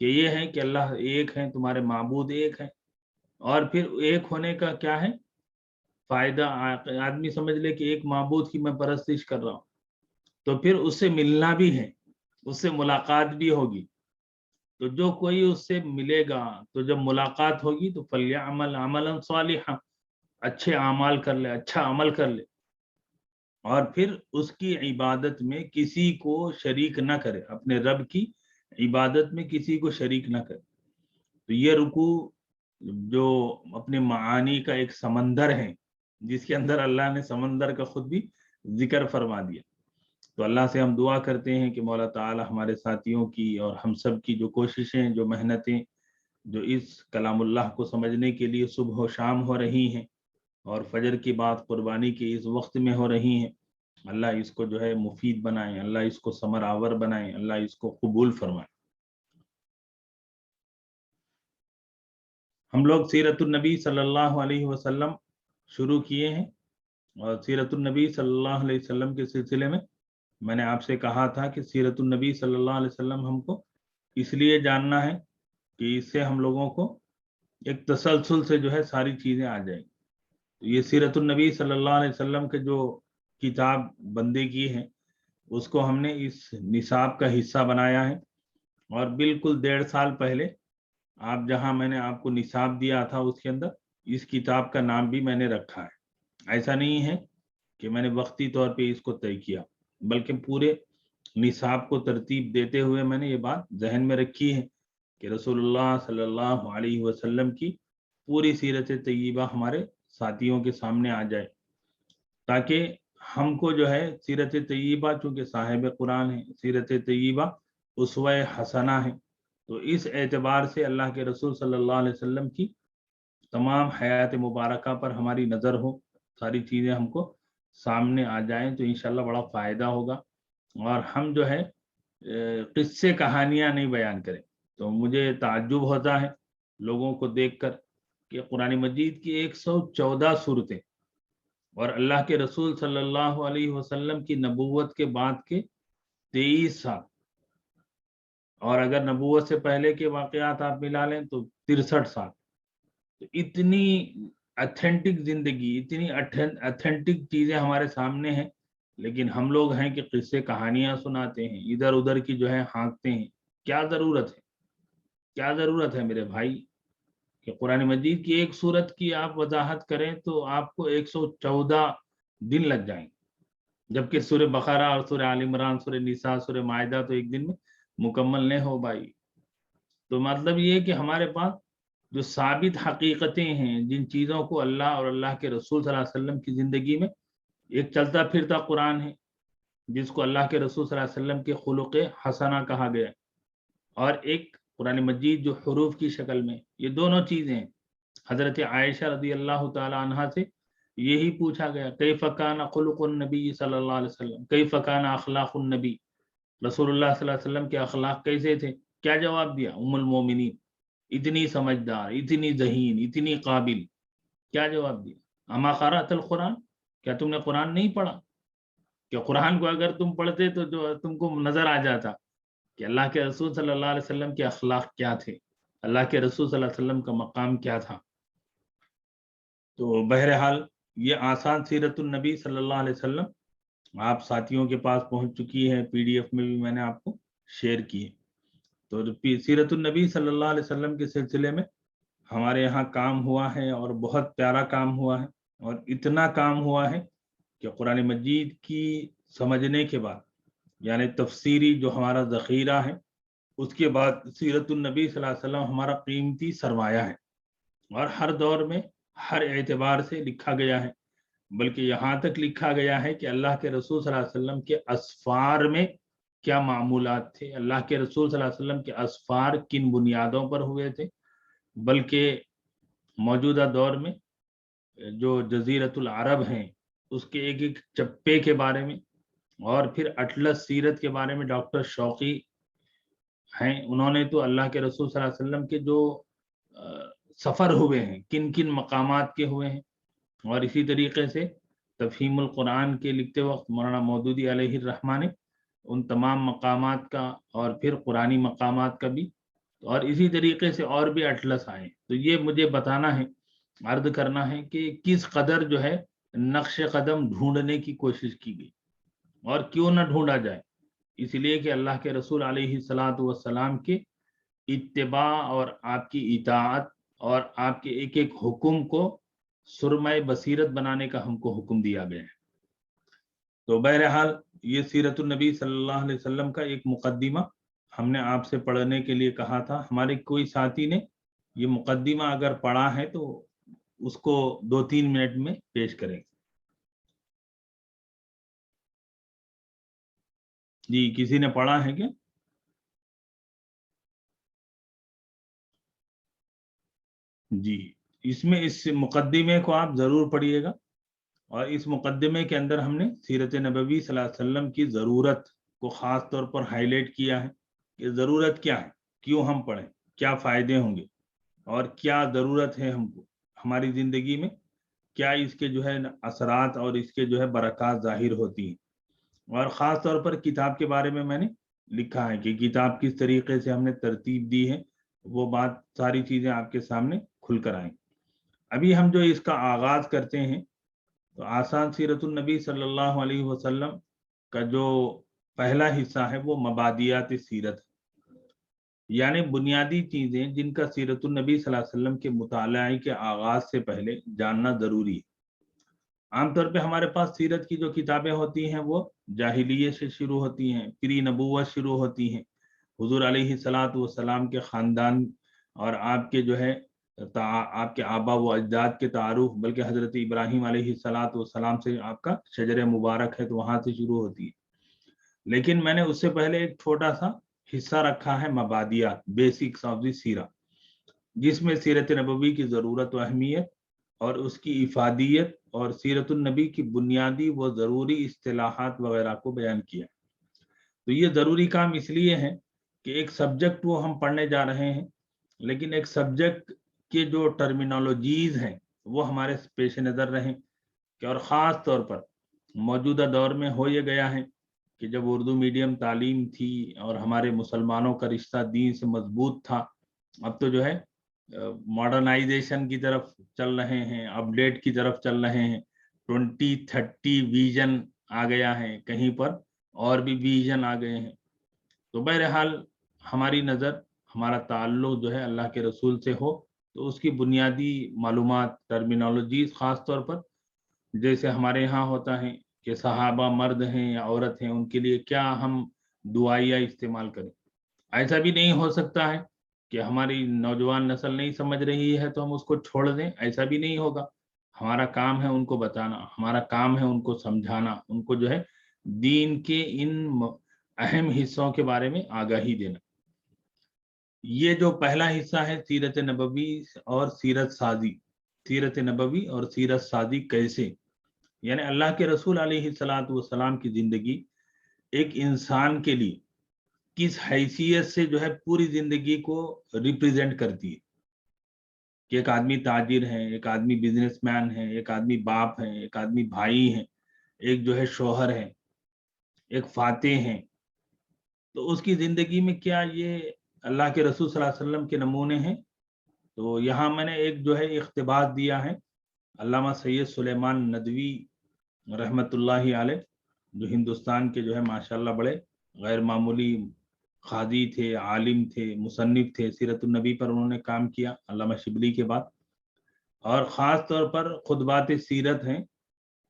کہ یہ ہے کہ اللہ ایک ہے، تمہارے معبود ایک ہے، اور پھر ایک ہونے کا کیا ہے فائدہ، آدمی سمجھ لے کہ ایک معبود کی میں پرستش کر رہا ہوں تو پھر اس سے ملنا بھی ہے، اس سے ملاقات بھی ہوگی. تو جو کوئی اس سے ملے گا تو جب ملاقات ہوگی تو فلیعمل عملا صالحا، اچھے اعمال کر لے، اچھا عمل کر لے، اور پھر اس کی عبادت میں کسی کو شریک نہ کرے، اپنے رب کی عبادت میں کسی کو شریک نہ کرے. تو یہ رکوع جو اپنے معانی کا ایک سمندر ہے، جس کے اندر اللہ نے سمندر کا خود بھی ذکر فرما دیا. تو اللہ سے ہم دعا کرتے ہیں کہ مولا تعالی ہمارے ساتھیوں کی اور ہم سب کی جو کوششیں، جو محنتیں، جو اس کلام اللہ کو سمجھنے کے لیے صبح و شام ہو رہی ہیں اور فجر کی بات قربانی کے اس وقت میں ہو رہی ہیں، اللہ اس کو جو ہے مفید بنائیں، اللہ اس کو ثمر آور بنائیں، اللہ اس کو قبول فرمائیں. ہم لوگ سیرت النبی صلی اللہ علیہ وسلم شروع کیے ہیں، اور سیرت النبی صلی اللہ علیہ وسلم کے سلسلے میں نے آپ سے کہا تھا کہ سیرت النبی صلی اللہ علیہ وسلم ہم کو اس لیے جاننا ہے کہ اس سے ہم لوگوں کو ایک تسلسل سے جو ہے ساری چیزیں آ جائیں. یہ سیرت النبی صلی اللہ علیہ وسلم کے جو کتاب بندے کی ہے اس کو ہم نے اس نصاب کا حصہ بنایا ہے، اور بالکل 1.5 سال پہلے آپ جہاں میں نے آپ کو نصاب دیا تھا اس کے اندر اس کتاب کا نام بھی میں نے رکھا ہے. ایسا نہیں ہے کہ میں نے وقتی طور پہ اس کو طے کیا، بلکہ پورے نصاب کو ترتیب دیتے ہوئے میں نے یہ بات ذہن میں رکھی ہے کہ رسول اللہ صلی اللہ علیہ وسلم کی پوری سیرت طیبہ ہمارے ساتھیوں کے سامنے آ جائے، تاکہ ہم کو جو ہے سیرت طیبہ چونکہ صاحب قرآن ہے، سیرت طیبہ اسوہ حسنہ ہے، تو اس اعتبار سے اللہ کے رسول صلی اللہ علیہ وسلم کی تمام حیات مبارکہ پر ہماری نظر ہو، ساری چیزیں ہم کو سامنے آ جائیں تو انشاءاللہ بڑا فائدہ ہوگا، اور ہم جو ہے قصے کہانیاں نہیں بیان کریں. تو مجھے تعجب ہوتا ہے لوگوں کو دیکھ کر کہ قرآن مجید کی 114 صورتیں اور اللہ کے رسول صلی اللہ علیہ وسلم کی نبوت کے بعد کے 23 سال، اور اگر نبوت سے پہلے کے واقعات آپ ملا لیں تو 63 سال. تو اتنی اتھینٹک زندگی، اتنی اتھینٹک چیزیں ہمارے سامنے ہیں، لیکن ہم لوگ ہیں کہ قصے کہانیاں سناتے ہیں، ادھر ادھر کی جو ہے ہانکتے ہیں. کیا ضرورت ہے، کیا ضرورت ہے میرے بھائی کہ قرآن مجید کی ایک سورت کی آپ وضاحت کریں تو آپ کو 114 دن لگ جائیں، جبکہ سورہ بقرہ اور سورہ آل عمران، سورہ نساء، سورہ مائدہ تو ایک دن میں مکمل نہیں ہو بھائی. تو مطلب یہ کہ ہمارے پاس جو ثابت حقیقتیں ہیں، جن چیزوں کو اللہ اور اللہ کے رسول صلی اللہ علیہ وسلم کی زندگی میں ایک چلتا پھرتا قرآن ہے جس کو اللہ کے رسول صلی اللہ علیہ وسلم کے خلق حسنہ کہا گیا، اور ایک قرآن مجید جو حروف کی شکل میں. یہ دونوں چیزیں ہیں. حضرت عائشہ رضی اللہ تعالی عنہا سے یہی پوچھا گیا کیف کان خلق النبی صلی اللہ علیہ وسلم، کیف کان اخلاق النبی، رسول اللہ صلی اللہ علیہ وسلم کے اخلاق کیسے تھے. کیا جواب دیا ام المومنین، اتنی سمجھدار، اتنی ذہین، اتنی قابل. کیا جواب دیا؟ اما قرأت القرآن، کیا تم نے قرآن نہیں پڑھا؟ کہ قرآن کو اگر تم پڑھتے تو جو تم کو نظر آ جاتا کہ اللہ کے رسول صلی اللہ علیہ وسلم کے اخلاق کیا تھے، اللہ کے رسول صلی اللہ علیہ وسلم کا مقام کیا تھا. تو بہرحال یہ آسان سیرت النبی صلی اللہ علیہ وسلم آپ ساتھیوں کے پاس پہنچ چکی ہے، PDF میں بھی میں نے آپ کو شیئر کی ہے. تو سیرت النبی صلی اللہ علیہ وسلم کے سلسلے میں ہمارے یہاں کام ہوا ہے، اور بہت پیارا کام ہوا ہے، اور اتنا کام ہوا ہے کہ قرآن مجید کی سمجھنے کے بعد، یعنی تفسیری جو ہمارا ذخیرہ ہے، اس کے بعد سیرت النبی صلی اللہ علیہ وسلم ہمارا قیمتی سرمایہ ہے، اور ہر دور میں ہر اعتبار سے لکھا گیا ہے. بلکہ یہاں تک لکھا گیا ہے کہ اللہ کے رسول صلی اللہ علیہ وسلم کے اسفار میں کیا معمولات تھے، اللہ کے رسول صلی اللہ علیہ وسلم کے اسفار کن بنیادوں پر ہوئے تھے. بلکہ موجودہ دور میں جو جزیرت العرب ہیں اس کے ایک ایک چپے کے بارے میں، اور پھر اٹلس سیرت کے بارے میں ڈاکٹر شوقی ہیں، انہوں نے تو اللہ کے رسول صلی اللہ علیہ وسلم کے جو سفر ہوئے ہیں کن کن مقامات کے ہوئے ہیں. اور اسی طریقے سے تفہیم القرآن کے لکھتے وقت مولانا مودودی علیہ الرحمہ نے ان تمام مقامات کا اور پھر قرآنی مقامات کا بھی اور اسی طریقے سے اور بھی اٹلس آئے. تو یہ مجھے بتانا ہے، عرض کرنا ہے کہ کس قدر جو ہے نقش قدم ڈھونڈنے کی کوشش کی گئی، اور کیوں نہ ڈھونڈا جائے، اس لیے کہ اللہ کے رسول علیہ الصلاۃ والسلام کے اتباع اور آپ کی اطاعت اور آپ کے ایک ایک حکم کو سرمۂ بصیرت بنانے کا ہم کو حکم دیا گیا ہے. تو بہرحال یہ سیرت النبی صلی اللہ علیہ وسلم کا ایک مقدمہ ہم نے آپ سے پڑھنے کے لیے کہا تھا. ہمارے کوئی ساتھی نے یہ مقدمہ اگر پڑھا ہے تو اس کو 2-3 منٹ میں پیش کریں. جی کسی نے پڑھا ہے کیا؟ جی اس میں اس مقدمے کو آپ ضرور پڑھیے گا، اور اس مقدمے کے اندر ہم نے سیرت نبوی صلی اللہ علیہ وسلم کی ضرورت کو خاص طور پر ہائی لائٹ کیا ہے کہ ضرورت کیا ہے، کیوں ہم پڑھیں، کیا فائدے ہوں گے، اور کیا ضرورت ہے ہم کو ہماری زندگی میں، کیا اس کے جو ہے اثرات اور اس کے جو ہے برکات ظاہر ہوتی ہیں. اور خاص طور پر کتاب کے بارے میں میں نے لکھا ہے کہ کتاب کس طریقے سے ہم نے ترتیب دی ہے، وہ بات ساری چیزیں آپ کے سامنے کھل کر آئیں. ابھی ہم جو اس کا آغاز کرتے ہیں تو آسان سیرت النبی صلی اللہ علیہ وسلم کا جو پہلا حصہ ہے وہ مبادیات سیرت، یعنی بنیادی چیزیں جن کا سیرت النبی صلی اللہ علیہ وسلم کے مطالعے کے آغاز سے پہلے جاننا ضروری ہے. عام طور پہ ہمارے پاس سیرت کی جو کتابیں ہوتی ہیں وہ جاہلیت سے شروع ہوتی ہیں، پری نبوت شروع ہوتی ہیں، حضور علیہ الصلاۃ والسلام کے خاندان اور آپ کے جو ہے آپ کے آبا و اجداد کے تعارف، بلکہ حضرت ابراہیم علیہ الصلاۃ والسلام سے آپ کا شجر مبارک ہے تو وہاں سے شروع ہوتی ہے. لیکن میں نے اس سے پہلے ایک چھوٹا سا حصہ رکھا ہے مبادیات، بیسکس آف دی سیرہ، جس میں سیرت نبوی کی ضرورت و اہمیت اور اس کی افادیت اور سیرت النبی کی بنیادی و ضروری اصطلاحات وغیرہ کو بیان کیا. تو یہ ضروری کام اس لیے ہے کہ ایک سبجیکٹ وہ ہم پڑھنے جا رہے ہیں، لیکن ایک سبجیکٹ کے جو ٹرمینالوجیز ہیں وہ ہمارے پیش نظر رہیں کہ، اور خاص طور پر موجودہ دور میں ہو یہ گیا ہے کہ جب اردو میڈیم تعلیم تھی اور ہمارے مسلمانوں کا رشتہ دین سے مضبوط تھا، اب تو جو ہے ماڈرنائزیشن کی طرف چل رہے ہیں، اپڈیٹ کی طرف چل رہے ہیں. 2030 ویژن آ گیا ہے کہیں پر، اور بھی ویژن آ گئے ہیں. تو بہرحال ہماری نظر، ہمارا تعلق جو ہے اللہ کے رسول سے ہو تو اس کی بنیادی معلومات، ٹرمینالوجیز، خاص طور پر جیسے ہمارے یہاں ہوتا ہے کہ صحابہ مرد ہیں یا عورت ہیں، ان کے لیے کیا ہم دعائیہ استعمال کریں. ایسا بھی نہیں ہو سکتا ہے کہ ہماری نوجوان نسل نہیں سمجھ رہی ہے تو ہم اس کو چھوڑ دیں، ایسا بھی نہیں ہوگا. ہمارا کام ہے ان کو بتانا، ہمارا کام ہے ان کو سمجھانا، ان کو جو ہے دین کے ان اہم حصوں کے بارے میں آگاہی دینا. یہ جو پہلا حصہ ہے سیرت نبوی اور سیرت سازی، سیرت نبوی اور سیرت سازی کیسے، یعنی اللہ کے رسول علیہ الصلاۃ والسلام کی زندگی ایک انسان کے لیے کس حیثیت سے جو ہے پوری زندگی کو ریپریزنٹ کرتی ہے. کہ ایک آدمی تاجر ہے، ایک آدمی بزنس مین ہے، ایک آدمی باپ ہے، ایک آدمی بھائی ہے، ایک جو ہے شوہر ہے، ایک فاتح ہیں. تو اس کی زندگی میں کیا یہ اللہ کے رسول صلی اللہ علیہ وسلم کے نمونے ہیں؟ تو یہاں میں نے ایک جو ہے اقتباس دیا ہے علامہ سید سلیمان ندوی رحمۃ اللہ علیہ، جو ہندوستان کے جو ہے ماشاءاللہ بڑے غیر معمولی قاضی تھے، عالم تھے، مصنف تھے. سیرت النبی پر انہوں نے کام کیا علامہ شبلی کے بعد. اور خاص طور پر خطبات سیرت ہیں.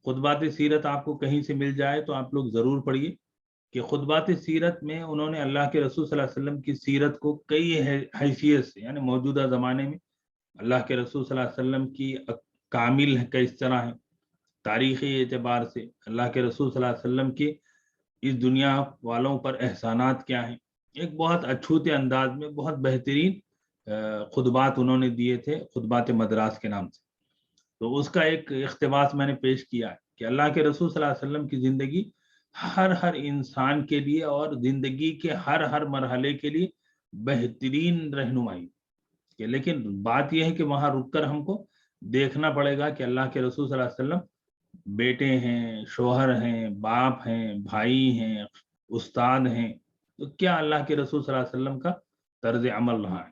خطبات سیرت آپ کو کہیں سے مل جائے تو آپ لوگ ضرور پڑھیے کہ خطبات سیرت میں انہوں نے اللہ کے رسول صلی اللہ علیہ وسلم کی سیرت کو کئی حیثیت سے، یعنی موجودہ زمانے میں اللہ کے رسول صلی اللہ علیہ وسلم کی کامل کس طرح ہے، تاریخی اعتبار سے اللہ کے رسول صلی اللہ علیہ وسلم کے اس دنیا والوں پر احسانات کیا ہیں. ایک بہت اچھوتے انداز میں بہت بہترین خطبات انہوں نے دیے تھے، خطبات مدراس کے نام سے. تو اس کا ایک اقتباس میں نے پیش کیا ہے کہ اللہ کے رسول صلی اللہ علیہ وسلم کی زندگی ہر انسان کے لیے اور زندگی کے ہر مرحلے کے لیے بہترین رہنمائی. لیکن بات یہ ہے کہ وہاں رک کر ہم کو دیکھنا پڑے گا کہ اللہ کے رسول صلی اللہ علیہ وسلم بیٹے ہیں، شوہر ہیں، باپ ہیں، بھائی ہیں، استاد ہیں. تو کیا اللہ کے رسول صلی اللہ علیہ وسلم کا طرز عمل رہا ہے۔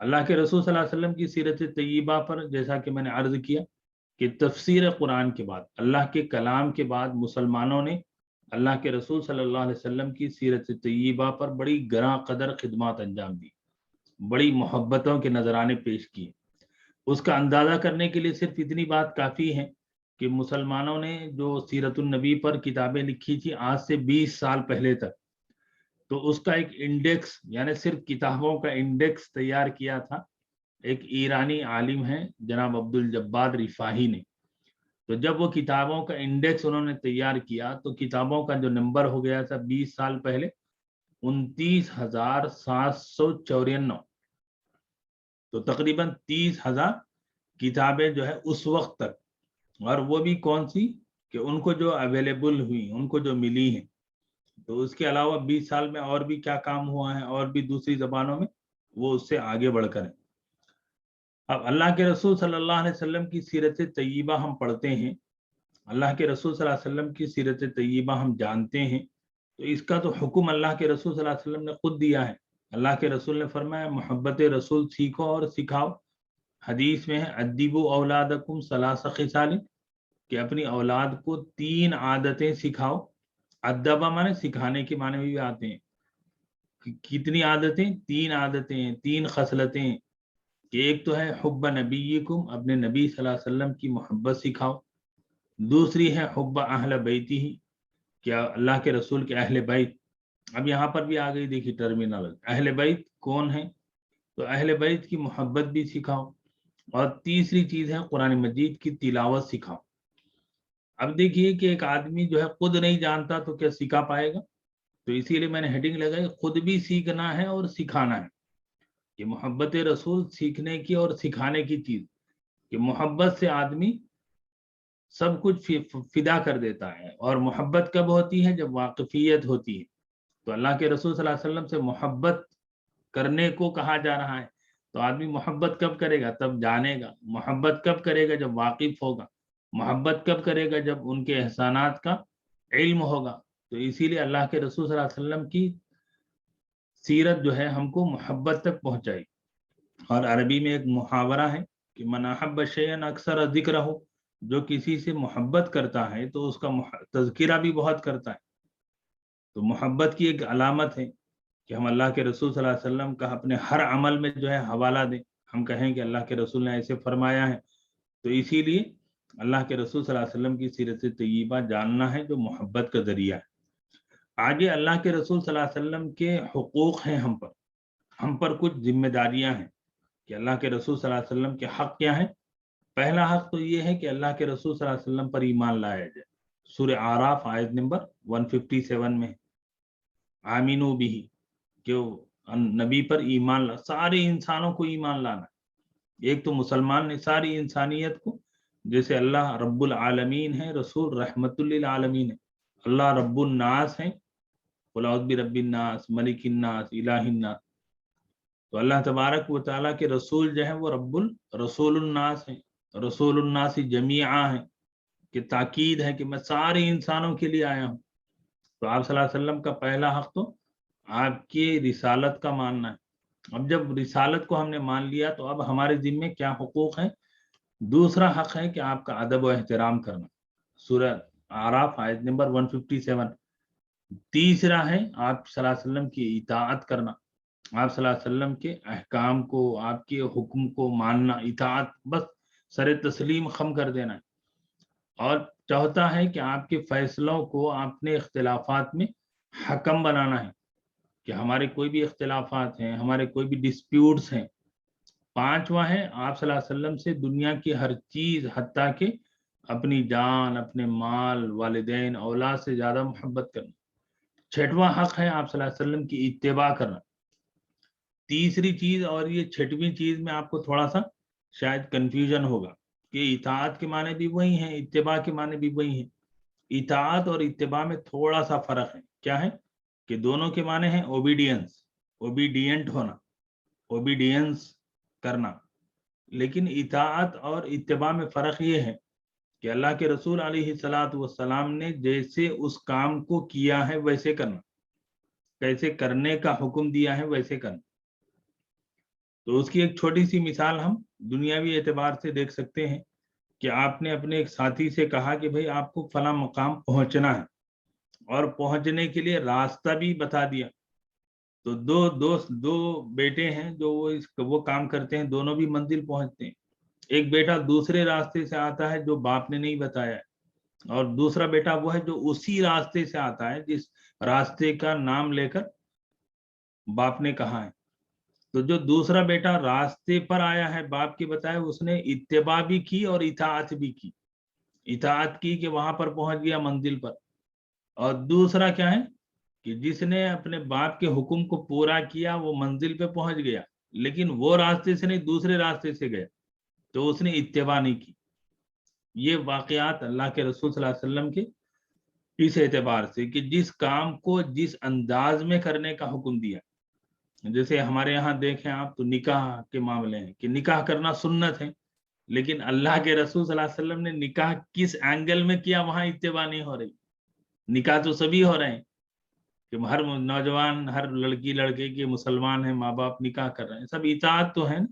اللہ کے رسول صلی اللہ علیہ وسلم کی سیرت طیبہ پر جیسا کہ میں نے عرض کیا کہ تفسیر قرآن کے بعد، اللہ کے کلام کے بعد مسلمانوں نے اللہ کے رسول صلی اللہ علیہ وسلم کی سیرت طیبہ پر بڑی گراں قدر خدمات انجام دی، بڑی محبتوں کے نذرانے پیش کیے۔ اس کا اندازہ کرنے کے لیے صرف اتنی بات کافی ہے کہ مسلمانوں نے جو سیرت النبی پر کتابیں لکھی تھی آج سے 20 سال پہلے تک، تو اس کا ایک انڈیکس، یعنی صرف کتابوں کا انڈیکس تیار کیا تھا ایک ایرانی عالم ہیں جناب عبد الجبار رفاہی نے۔ تو جب وہ کتابوں کا انڈیکس انہوں نے تیار کیا تو کتابوں کا جو نمبر ہو گیا تھا 20 سال پہلے 29,754، تو تقریباً 30,000 کتابیں جو ہے اس وقت تک، اور وہ بھی کون سی کہ ان کو جو اویلیبل ہوئی، ان کو جو ملی ہیں۔ تو اس کے علاوہ 20 سال میں اور بھی کیا کام ہوا ہے اور بھی دوسری زبانوں میں، وہ اس سے آگے بڑھ کر ہے۔ اب اللہ کے رسول صلی اللہ علیہ وسلم کی سیرت طیبہ ہم پڑھتے ہیں، اللہ کے رسول صلی اللہ علیہ وسلم کی سیرت طیبہ ہم جانتے ہیں، تو اس کا تو حکم اللہ کے رسول صلی اللہ علیہ وسلم نے خود دیا ہے۔ اللہ کے رسول نے فرمایا محبت رسول سیکھو اور سکھاؤ۔ حدیث میں ہے ادبوا اولادکم ثلاث خصال، کہ اپنی اولاد کو 3 عادتیں سکھاؤ۔ ادبا مانے سکھانے کے معنی بھی آتے ہیں۔ کتنی عادتیں؟ 3 عادتیں، 3 خصلتیں، کہ ایک تو ہے حب نبیکم، اپنے نبی صلی اللہ علیہ وسلم کی محبت سکھاؤ۔ دوسری ہے حب اہل بیتی ہی، کیا اللہ کے رسول کے اہل بیت۔ اب یہاں پر بھی آ گئی دیکھیے ٹرمینالوجی، اہل بیت کون ہیں؟ تو اہل بیت کی محبت بھی سکھاؤ۔ اور تیسری چیز ہے قرآن مجید کی تلاوت سکھاؤ۔ اب دیکھیے کہ ایک آدمی جو ہے خود نہیں جانتا تو کیا سکھا پائے گا؟ تو اسی لیے میں نے ہیڈنگ لگائی خود بھی سیکھنا ہے اور سکھانا ہے۔ کہ محبت رسول سیکھنے کی اور سکھانے کی چیز، کہ محبت سے آدمی سب کچھ فدا کر دیتا ہے، اور محبت کب ہوتی ہے؟ جب واقفیت ہوتی ہے۔ تو اللہ کے رسول صلی اللہ علیہ وسلم سے محبت کرنے کو کہا جا رہا ہے، تو آدمی محبت کب کرے گا؟ تب جانے گا۔ محبت کب کرے گا؟ جب واقف ہوگا۔ محبت کب کرے گا؟ جب ان کے احسانات کا علم ہوگا۔ تو اسی لیے اللہ کے رسول صلی اللہ علیہ وسلم کی سیرت جو ہے ہم کو محبت تک پہنچائی۔ اور عربی میں ایک محاورہ ہے کہ من احب شیئا اکثر ذکرہ، جو کسی سے محبت کرتا ہے تو اس کا تذکرہ بھی بہت کرتا ہے۔ تو محبت کی ایک علامت ہے کہ ہم اللہ کے رسول صلی اللہ علیہ وسلم کا اپنے ہر عمل میں جو ہے حوالہ دیں، ہم کہیں کہ اللہ کے رسول نے ایسے فرمایا ہے۔ تو اسی لیے اللہ کے رسول صلی اللہ علیہ وسلم کی سیرت طیبہ جاننا ہے جو محبت کا ذریعہ ہے۔ آگے اللہ کے رسول صلی اللہ علیہ وسلم کے حقوق ہیں ہم پر کچھ ذمہ داریاں ہیں کہ اللہ کے رسول صلی اللہ علیہ وسلم کے حق کیا ہیں۔ پہلا حق تو یہ ہے کہ اللہ کے رسول صلی اللہ علیہ وسلم پر ایمان لایا جائے۔ سورہ اعراف آیت نمبر 157 میں آمینو بھی، کہ نبی پر ایمان سارے انسانوں کو ایمان لانا۔ ایک تو مسلمان نے ساری انسانیت کو، جیسے اللہ رب العالمین ہے، رسول رحمت للعالمین ہے، اللہ رب الناس ہے، قل اعوذ برب الناس ملک الناس الہ الناس۔ تو اللہ تبارک و تعالیٰ کے رسول جو ہے وہ رسول الناس ہیں، رسول الناس جمیعا ہیں، کہ تاکید ہے کہ میں سارے انسانوں کے لیے آیا ہوں۔ تو آپ صلی اللہ علیہ وسلم کا پہلا حق تو آپ کی رسالت کا ماننا ہے۔ اب جب رسالت کو ہم نے مان لیا تو اب ہمارے ذمے کیا حقوق ہیں؟ دوسرا حق ہے کہ آپ کا ادب و احترام کرنا، سورہ اعراف آیت نمبر 157۔ تیسرا ہے آپ صلی اللہ علیہ وسلم کی اطاعت کرنا، آپ صلی اللہ علیہ وسلم کے احکام کو، آپ کے حکم کو ماننا، اطاعت، بس سر تسلیم خم کر دینا ہے۔ اور چوتھا ہے کہ آپ کے فیصلوں کو اپنے اختلافات میں حکم بنانا ہے، کہ ہمارے کوئی بھی اختلافات ہیں، ہمارے کوئی بھی ڈسپیوٹس ہیں۔ پانچواں ہے آپ صلی اللہ علیہ وسلم سے دنیا کی ہر چیز حتیٰ کہ اپنی جان، اپنے مال، والدین، اولاد سے زیادہ محبت کرنا۔ چھٹواں حق ہے آپ صلی اللہ علیہ وسلم کی اتباع کرنا۔ تیسری چیز، اور یہ چھٹویں چیز میں آپ کو تھوڑا سا شاید کنفیوژن ہوگا، کہ اطاعت کے معنی بھی وہی ہیں، اتباع کے معنی بھی وہی ہیں۔ اطاعت اور اتباع میں تھوڑا سا فرق ہے۔ کیا ہے؟ کہ دونوں کے معنی ہیں اوبیڈینس، اوبیڈینٹ ہونا، اوبیڈینس کرنا۔ لیکن اطاعت اور اتباع میں فرق یہ ہے کہ اللہ کے رسول علیہ السلام نے جیسے اس کام کو کیا ہے ویسے کرنا، کیسے کرنے کا حکم دیا ہے ویسے کرنا۔ تو اس کی ایک چھوٹی سی مثال ہم دنیاوی اعتبار سے دیکھ سکتے ہیں کہ آپ نے اپنے ایک ساتھی سے کہا کہ بھائی آپ کو فلاں مقام پہنچنا ہے، اور پہنچنے کے لیے راستہ بھی بتا دیا. تو دو بیٹے ہیں جو وہ کام کرتے ہیں، دونوں بھی منزل پہنچتے ہیں. ایک بیٹا دوسرے راستے سے آتا ہے جو باپ نے نہیں بتایا ہے، اور دوسرا بیٹا وہ ہے جو اسی راستے سے آتا ہے جس راستے کا نام لے کر باپ نے کہا ہے. تو جو دوسرا بیٹا راستے پر آیا ہے باپ کے بتائے، اس نے اتباع بھی کی اور اطاعت بھی کی. اطاعت کی کہ وہاں پر پہنچ گیا منزل پر. اور دوسرا کیا ہے کہ جس نے اپنے باپ کے حکم کو پورا کیا وہ منزل پہ پہنچ گیا، لیکن وہ راستے سے نہیں دوسرے راستے سے گیا، تو اس نے اتباع نہیں کی. یہ واقعات اللہ کے رسول صلی اللہ علیہ وسلم کے اس اعتبار سے کہ جس کام کو جس انداز میں کرنے کا حکم دیا. جیسے ہمارے یہاں دیکھیں آپ تو نکاح کے معاملے ہیں کہ نکاح کرنا سنت ہے، لیکن اللہ کے رسول صلی اللہ علیہ وسلم نے نکاح کس اینگل میں کیا وہاں اتباع نہیں ہو رہی. نکاح تو سبھی ہو رہے ہیں کہ ہر نوجوان، ہر لڑکی لڑکے کے مسلمان ہیں، ماں باپ نکاح کر رہے ہیں، سب اطاعت تو ہے نا.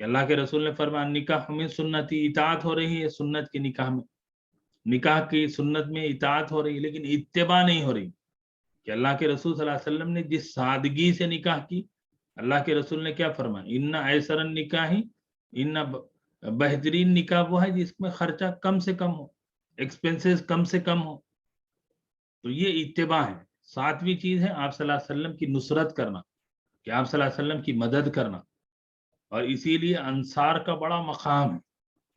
کہ اللہ کے رسول نے فرمایا نکاح میں سنتی، اطاعت ہو رہی ہے سنت کے نکاح میں، نکاح کی سنت میں اطاعت ہو رہی ہے، لیکن اتباع نہیں ہو رہی. کہ اللہ کے رسول صلی اللہ علیہ وسلم نے جس سادگی سے نکاح کی، اللہ کے رسول نے کیا فرمایا، ان ایسر النکاح، ان بہترین نکاح وہ ہے جس میں خرچہ کم سے کم ہو، ایکسپینسز کم سے کم ہو. تو یہ اتباع ہے. ساتویں چیز ہے آپ صلی اللہ علیہ وسلم کی نصرت کرنا، کہ آپ صلی اللہ علیہ وسلم کی مدد کرنا. اور اسی لیے انصار کا بڑا مقام ہے.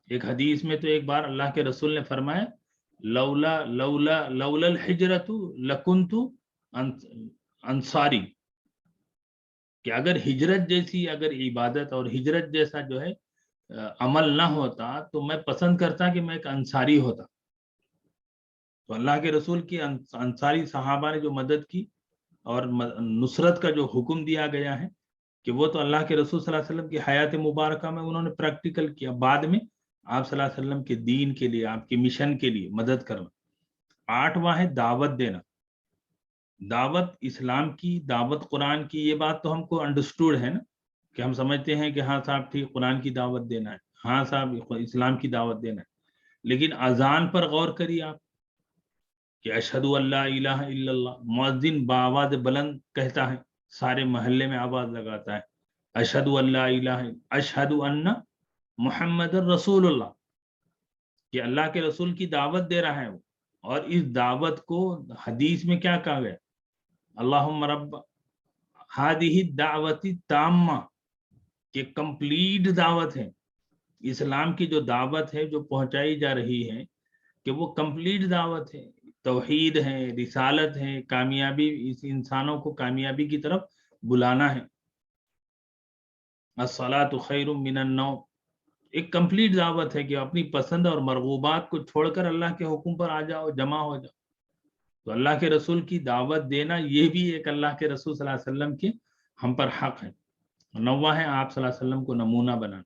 ایک حدیث میں تو ایک بار اللہ کے رسول نے فرمایا لولا لولا لولا الحجرت لکنت انصاری، کہ اگر ہجرت جیسی اگر عبادت اور ہجرت جیسا جو ہے عمل نہ ہوتا تو میں پسند کرتا کہ میں ایک انصاری ہوتا. تو اللہ کے رسول کی انصاری صحابہ نے جو مدد کی اور نصرت کا جو حکم دیا گیا ہے کہ وہ تو اللہ کے رسول صلی اللہ علیہ وسلم کی حیات مبارکہ میں انہوں نے پریکٹیکل کیا. بعد میں آپ صلی اللہ علیہ وسلم کے دین کے لیے، آپ کے مشن کے لیے مدد کرنا. 8واں ہے دعوت دینا. دعوت اسلام کی، دعوت قرآن کی. یہ بات تو ہم کو انڈرسٹوڈ ہے نا کہ ہم سمجھتے ہیں کہ ہاں صاحب ٹھیک قرآن کی دعوت دینا ہے، ہاں صاحب اسلام کی دعوت دینا ہے. لیکن اذان پر غور کریے آپ کہ اشہد اللہ الہ الا اللہ، مؤذن بآواز بلند کہتا ہے، سارے محلے میں آواز لگاتا ہے اشہد اللہ الہ، اشہد ان محمد رسول اللہ، کہ اللہ کے رسول کی دعوت دے رہا ہے وہ. اور اس دعوت کو حدیث میں کیا کہا گیا، اللہم رب ہذہ الدعوت التامہ، کہ کمپلیٹ دعوت ہے. اسلام کی جو دعوت ہے جو پہنچائی جا رہی ہے کہ وہ کمپلیٹ دعوت ہے، توحید ہے، رسالت ہے، کامیابی، اس انسانوں کو کامیابی کی طرف بلانا ہے. الصلاۃ خیر من النوم، ایک کمپلیٹ دعوت ہے کہ اپنی پسند اور مرغوبات کو چھوڑ کر اللہ کے حکم پر آ جاؤ، جمع ہو جاؤ. تو اللہ کے رسول کی دعوت دینا یہ بھی ایک اللہ کے رسول صلی اللہ علیہ وسلم کے ہم پر حق ہے. 9واں ہے آپ صلی اللہ علیہ وسلم کو نمونہ بنانا.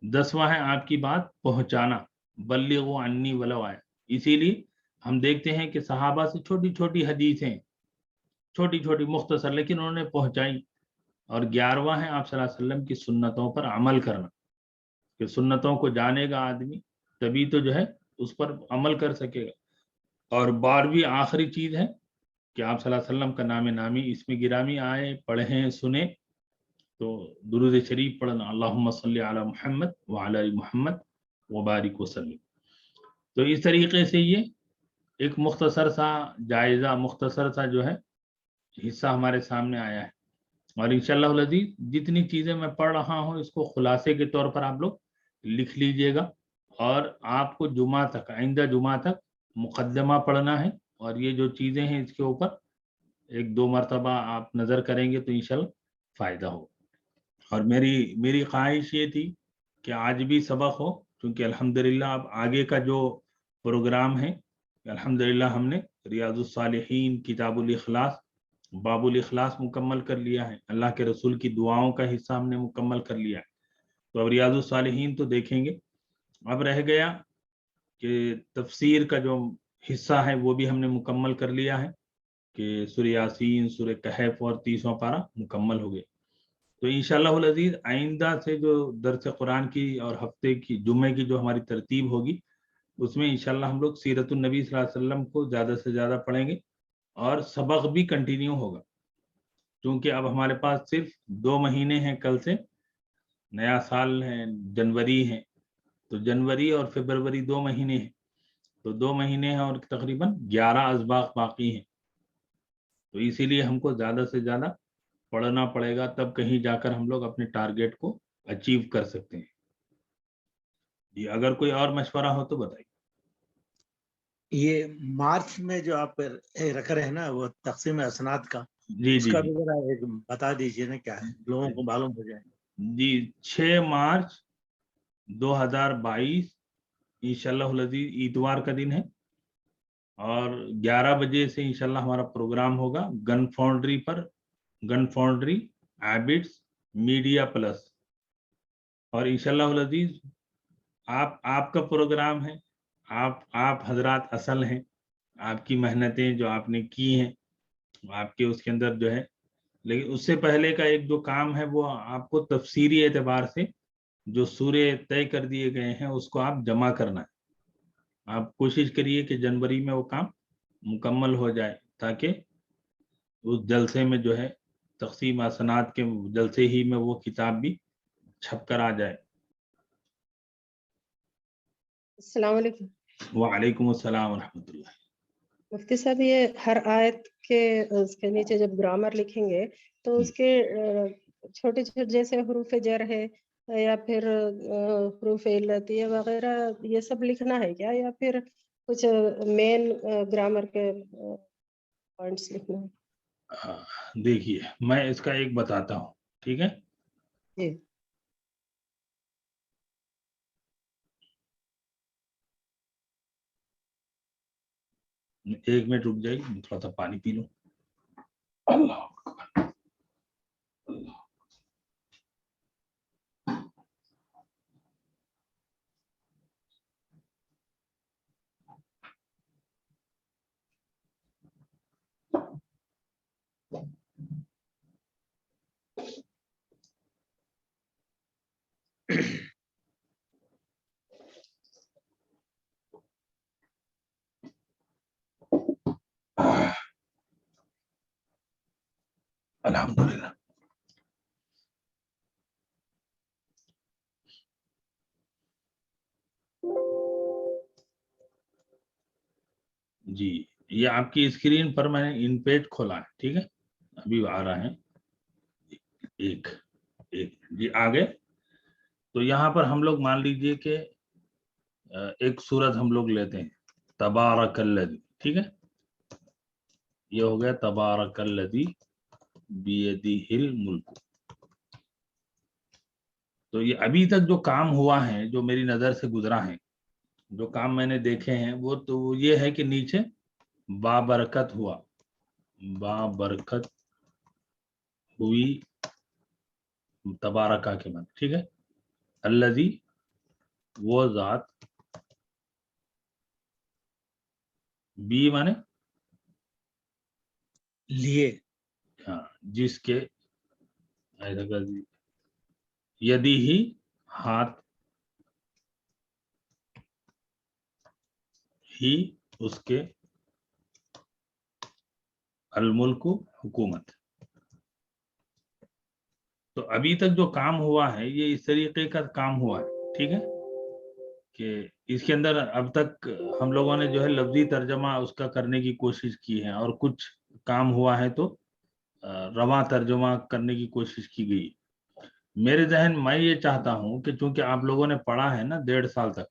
10واں ہے آپ کی بات پہنچانا، بلغوا عنی ولو آیا. اسی لیے ہم دیکھتے ہیں کہ صحابہ سے چھوٹی چھوٹی حدیثیں، چھوٹی چھوٹی مختصر، لیکن انہوں نے پہنچائی. اور 11واں ہے آپ صلی اللہ علیہ وسلم کی سنتوں پر عمل کرنا، کہ سنتوں کو جانے گا آدمی تبھی تو جو ہے اس پر عمل کر سکے گا. اور 12ویں آخری چیز ہے کہ آپ صلی اللہ علیہ وسلم کا نام نامی اس میں گرامی آئے، پڑھیں، سنیں. تو درود شریف پڑھنا، اللہم صلی علی محمد وعلی آل محمد وبارک وسلم. تو اس طریقے سے یہ ایک مختصر سا جائزہ، مختصر سا جو ہے حصہ ہمارے سامنے آیا ہے. اور انشاءاللہ العزیز جتنی چیزیں میں پڑھ رہا ہوں اس کو خلاصے کے طور پر آپ لوگ لکھ لیجئے گا، اور آپ کو جمعہ تک، آئندہ جمعہ تک مقدمہ پڑھنا ہے. اور یہ جو چیزیں ہیں اس کے اوپر 1-2 مرتبہ آپ نظر کریں گے تو انشاءاللہ فائدہ ہو. اور میری خواہش یہ تھی کہ آج بھی سبق ہو، کیونکہ الحمدللہ اب آگے کا جو پروگرام ہے الحمدللہ ہم نے ریاض الصالحین، کتاب الاخلاص، باب الاخلاص مکمل کر لیا ہے. اللہ کے رسول کی دعاؤں کا حصہ ہم نے مکمل کر لیا ہے. تو اب ریاض الصالحین تو دیکھیں گے. اب رہ گیا کہ تفسیر کا جو حصہ ہے وہ بھی ہم نے مکمل کر لیا ہے، کہ سورہ یاسین، سورہ کہف اور 30واں پارہ مکمل ہو گئے. تو انشاءاللہ العزیز آئندہ سے جو درس قرآن کی اور ہفتے کی جمعے کی جو ہماری ترتیب ہوگی اس میں انشاءاللہ ہم لوگ سیرت النبی صلی اللہ علیہ وسلم کو زیادہ سے زیادہ پڑھیں گے اور سبق بھی کنٹینیو ہوگا، کیونکہ اب ہمارے پاس صرف 2 مہینے ہیں، کل سے نیا سال ہے، جنوری ہے، تو جنوری اور فروری 2 مہینے ہیں، تو 2 مہینے ہیں اور تقریباً 11 اسباق باقی ہیں، تو اسی لیے ہم کو زیادہ سے زیادہ پڑھنا پڑے گا، تب کہیں جا کر ہم لوگ اپنے ٹارگیٹ کو اچیو کر سکتے ہیں۔ جی اگر کوئی اور مشورہ ہو تو بتائیے۔ یہ مارچ میں جو آپ رکھ رہے ہیں نا وہ تقسیم اسناد کا، جی اس جی کا جی بھی ذرا ایک بتا دیجیے نا، کیا ہے لوگوں کو معلوم ہو جائے۔ جی 6 مارچ 2022 انشاءاللہ العزیز اتوار کا دن ہے، اور 11 بجے سے انشاءاللہ ہمارا پروگرام ہوگا گن فاؤنڈری پر، گن فاؤنڈری ایبٹس میڈیا پلس، اور انشاءاللہ العزیز آپ کا پروگرام ہے، آپ حضرات اصل ہیں، آپ کی محنتیں جو آپ نے کی ہیں آپ کے اس کے اندر جو ہے، لیکن اس سے پہلے کا ایک جو کام ہے وہ آپ کو تفسیری اعتبار سے جو سورے طے کر دیے گئے ہیں اس کو آپ جمع کرنا ہے۔ آپ کوشش کریے کہ جنوری میں وہ کام مکمل ہو جائے، تاکہ اس جلسے میں جو ہے تقسیم اسناد کے جلسے ہی میں وہ کتاب بھی چھپ کر آ جائے۔ السلام علیکم۔ وعلیکم السلام ورحمۃ اللہ۔ مفتی صاحب یہ ہر آیت کے اس کے نیچے جب گرامر لکھیں گے تو اس کے چھوٹے چھوٹے جیسے حروف جر ہے یا پھر حروف علتیہ وغیرہ یہ سب لکھنا ہے کیا، یا پھر کچھ مین گرامر کے پوائنٹس لکھنا ہے؟ دیکھیے میں اس کا ایک بتاتا ہوں، ٹھیک ہے؟ جی ایک منٹ رک جائیے، میں تھوڑا سا پانی پی لوں۔ اللہ اکبر، اللہ۔ الحمدللہ۔ جی یہ آپ کی اسکرین پر میں نے ان پیج کھولا ہے، ٹھیک ہے، ابھی آ رہا ہے، ایک جی آگے۔ تو یہاں پر ہم لوگ مان لیجئے کہ ایک سورت ہم لوگ لیتے ہیں، تبارک الذی، ٹھیک ہے، یہ ہو گیا تبارک الذی بیدہ الملک۔ تو یہ ابھی تک جو کام ہوا ہے، جو میری نظر سے گزرا ہے، جو کام میں نے دیکھے ہیں، وہ تو یہ ہے کہ نیچے بابرکت ہوا، بابرکت ہوئی تبارکہ کے بعد، ٹھیک ہے، الذی وہ ذات، بی مانے لیے، ہاں جس کے، یدی ہی ہاتھ، ہی اس کے، الملک حکومت۔ تو ابھی تک جو کام ہوا ہے یہ اس طریقے کا کام ہوا ہے، ٹھیک ہے، کہ اس کے اندر اب تک ہم لوگوں نے جو ہے لفظی ترجمہ اس کا کرنے کی کوشش کی ہے، اور کچھ کام ہوا ہے تو رواں ترجمہ کرنے کی کوشش کی گئی۔ میرے ذہن میں یہ چاہتا ہوں کہ چونکہ آپ لوگوں نے پڑھا ہے نا 1.5 سال تک،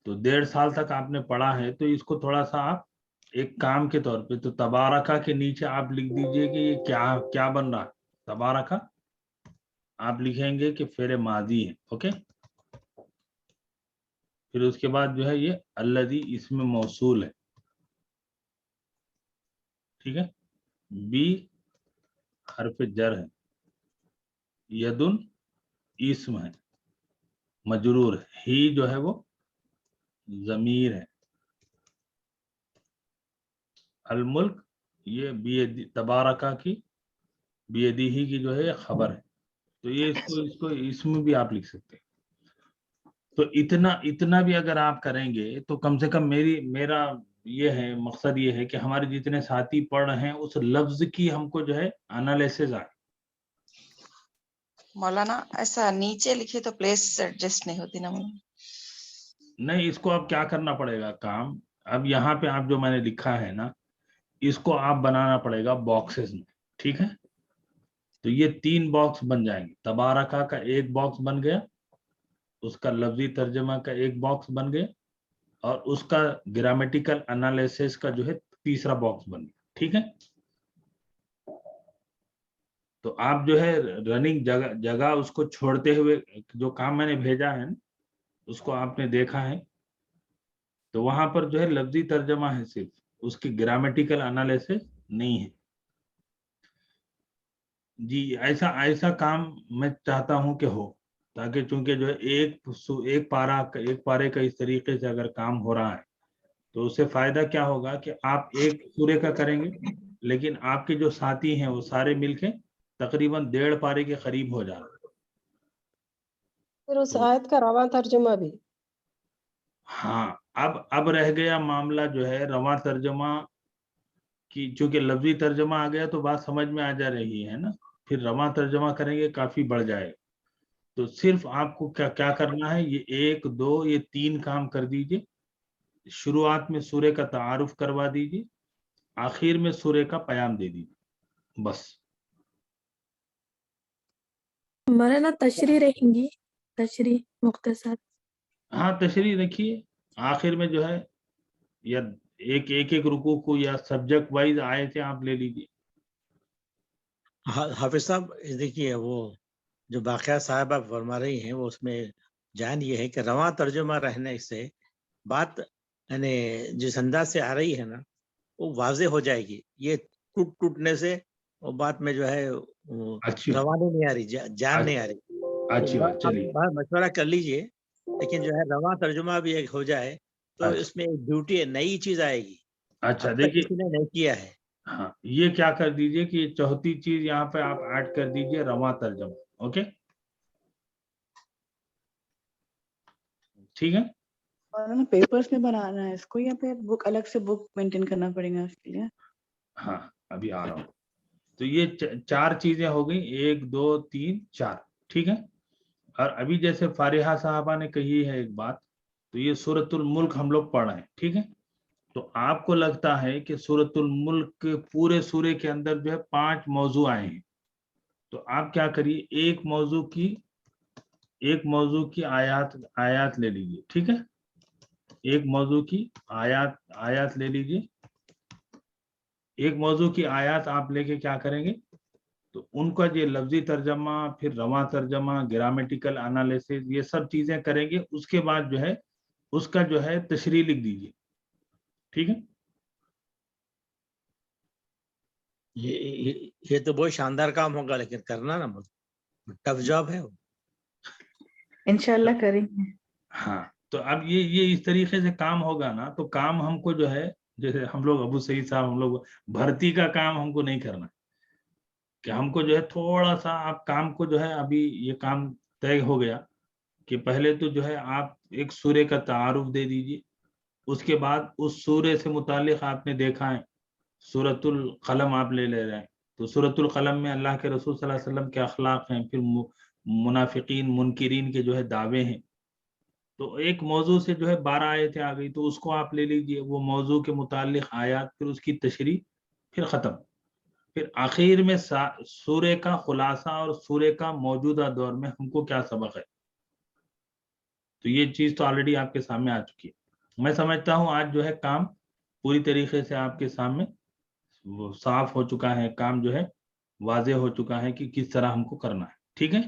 تو 1.5 سال تک آپ نے پڑھا ہے، تو اس کو تھوڑا سا آپ ایک کام کے طور پہ، تو تبارکہ کے نیچے آپ لکھ دیجئے کہ یہ کیا بن رہا ہے۔ تبارکہ آپ لکھیں گے کہ فعل ماضی ہے، اوکے، پھر اس کے بعد جو ہے یہ الذی اسم موصول ہے، ٹھیک ہے، بی حرف جر ہے، یدن اسم ہے مجرور ہے، ہی جو ہے وہ ضمیر ہے، الملک یہ تبارکہ کی بیدی ہی کی جو ہے خبر ہے، تو یہ اس کو اس میں بھی آپ لکھ سکتے ہیں. تو اتنا بھی اگر آپ کریں گے تو کم سے کم میرا یہ ہے مقصد یہ ہے کہ ہمارے جتنے ساتھی پڑھ رہے ہیں اس لفظ کی ہم کو جو ہے انالیسز آئے. مولانا ایسا نیچے لکھے تو پلیس ایڈجسٹ نہیں ہوتی نا مولانا. نہیں، اس کو اب کیا کرنا پڑے گا کام. اب یہاں پہ آپ جو میں نے لکھا ہے نا اس کو آپ بنانا پڑے گا باکسز میں. ٹھیک ہے، تو یہ 3 باکس بن جائیں گے. تبارکہ کا ایک باکس بن گیا، اس کا لفظی ترجمہ کا ایک باکس بن گیا، اور اس کا گرامیٹیکل انالیسس کا جو ہے تیسرا باکس بن گیا. ٹھیک ہے، تو آپ جو ہے رننگ جگہ اس کو چھوڑتے ہوئے جو کام میں نے بھیجا ہے اس کو آپ نے دیکھا ہے، تو وہاں پر جو ہے لفظی ترجمہ ہے صرف، اس کی گرامیٹیکل انالیسس نہیں ہے. جی ایسا کام میں چاہتا ہوں کہ ہو، تاکہ چونکہ جو ہے ایک پارے کا اس طریقے سے اگر کام ہو رہا ہے تو اس سے فائدہ کیا ہوگا کہ آپ ایک سورے کا کریں گے لیکن آپ کے جو ساتھی ہیں وہ سارے مل کے تقریباً 1.5 پارے کے قریب ہو جا رہا ہے. پھر اس آیت کا رواں ترجمہ بھی. ہاں، اب رہ گیا معاملہ جو ہے رواں ترجمہ کی. چونکہ لفظی ترجمہ آ گیا تو بات سمجھ میں آ جا رہی ہے نا، پھر رواں ترجمہ کریں گے کافی بڑھ جائے. تو صرف آپ کو کیا کرنا ہے، یہ 1 2 یہ 3 کام کر دیجئے. شروعات میں سورے کا تعارف کروا دیجئے، آخر میں سورے کا پیام دے دیجئے، بس. مولانا تشریح رہیں گی، تشریح مختصر. ہاں تشریح رکھیے. آخر میں جو ہے یا ایک رکوع کو یا سبجیکٹ وائز آیتیں آپ لے لیجئے. حافظ صاحب دیکھیے وہ جو باقیہ صاحبہ فرما رہی ہیں وہ اس میں جان یہ ہے کہ رواں ترجمہ رہنے سے بات یعنی جس انداز سے آ رہی ہے نا وہ واضح ہو جائے گی. یہ ٹوٹنے سے وہ بات میں جو ہے اچھی روانی نہیں آ رہی، جان نہیں آ رہی. اچھی بات. چلیے آپ مشورہ کر لیجئے، لیکن جو ہے رواں ترجمہ بھی ایک ہو جائے تو اس میں ایک بیوٹی نئی چیز آئے گی. اچھا اب تک دیکھیے، کسی نے نہیں کیا ہے. ہاں یہ کیا کر دیجئے کہ یہ چوتھی چیز یہاں پہ آپ ایڈ کر دیجئے رواں ترجمہ. اوکے ٹھیک ہے. پیپرز میں بنانا ہے اس کو یا پھر بک الگ سے بک مینٹین کرنا پڑے گا اس کے لیے؟ ہاں ابھی آ رہا ہوں. تو یہ 4 چیزیں ہو گئی، 1 2 3 4. ٹھیک ہے، اور ابھی جیسے فارحہ صاحبہ نے کہی ہے ایک بات، تو یہ سورۃ الملک ہم لوگ پڑھ رہے ہیں. ٹھیک ہے، تو آپ کو لگتا ہے کہ سورۃ الملک پورے سورے کے اندر جو ہے 5 موضوع آئے ہیں، تو آپ کیا کریے ایک موضوع کی آیات لے لیجیے. ٹھیک ہے، ایک موضوع کی آیات لے لیجیے. ایک موضوع کی آیات آپ لے کے کیا کریں گے، تو ان کا جو لفظی ترجمہ، پھر رواں ترجمہ، گرامیٹیکل انالیسس، یہ سب چیزیں کریں گے. اس کے بعد جو ہے اس کا جو ہے تشریح لکھ دیجیے. ٹھیک ہے، یہ تو بہت شاندار کام ہوگا، لیکن کرنا نا ٹف جاب ہے. انشاءاللہ کریں گے. ہاں تو اب یہ اس طریقے سے کام ہوگا نا، تو کام ہم کو جو ہے جیسے ہم لوگ ابو سعید صاحب ہم لوگ بھرتی کا کام ہم کو نہیں کرنا، کہ ہم کو جو ہے تھوڑا سا آپ کام کو جو ہے ابھی یہ کام طے ہو گیا کہ پہلے تو جو ہے آپ ایک سورے کا تعارف دے دیجیے. اس کے بعد اس سورے سے متعلق آپ نے دیکھا ہے سورۃ القلم آپ لے رہے ہیں، تو سورۃ القلم میں اللہ کے رسول صلی اللہ علیہ وسلم کے اخلاق ہیں، پھر منافقین منکرین کے جو ہے دعوے ہیں. تو ایک موضوع سے جو ہے 12 آیتیں آ گئی، تو اس کو آپ لے لیجئے، وہ موضوع کے متعلق آیات، پھر اس کی تشریح، پھر ختم. پھر آخر میں سورے کا خلاصہ اور سورے کا موجودہ دور میں ہم کو کیا سبق ہے. تو یہ چیز تو آلریڈی آپ کے سامنے آ چکی ہے. میں سمجھتا ہوں آج جو ہے کام پوری طریقے سے آپ کے سامنے صاف ہو چکا ہے، کام جو ہے واضح ہو چکا ہے کہ کس طرح ہم کو کرنا ہے. ٹھیک ہے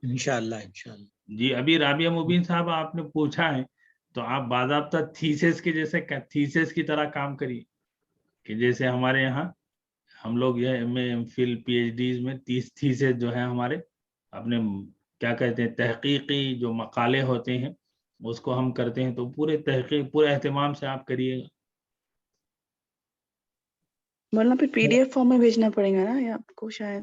انشاءاللہ. جی. ابھی رابعہ مبین صاحب آپ نے پوچھا ہے تو آپ باضابطہ تھیسس کے جیسے تھیسس کی طرح کام کریے، کہ جیسے ہمارے یہاں ہم لوگ یہ M A M Phil P H Ds میں 30 تھیسس جو ہیں ہمارے اپنے کیا کہتے ہیں تحقیقی جو مقالے ہوتے ہیں اس کو ہم کرتے ہیں. تو پورے اہتمام سے آپ کریے گا. مولانا پھر PDF فارم میں بھیجنا پڑے گا نا یا آپ کو شاید؟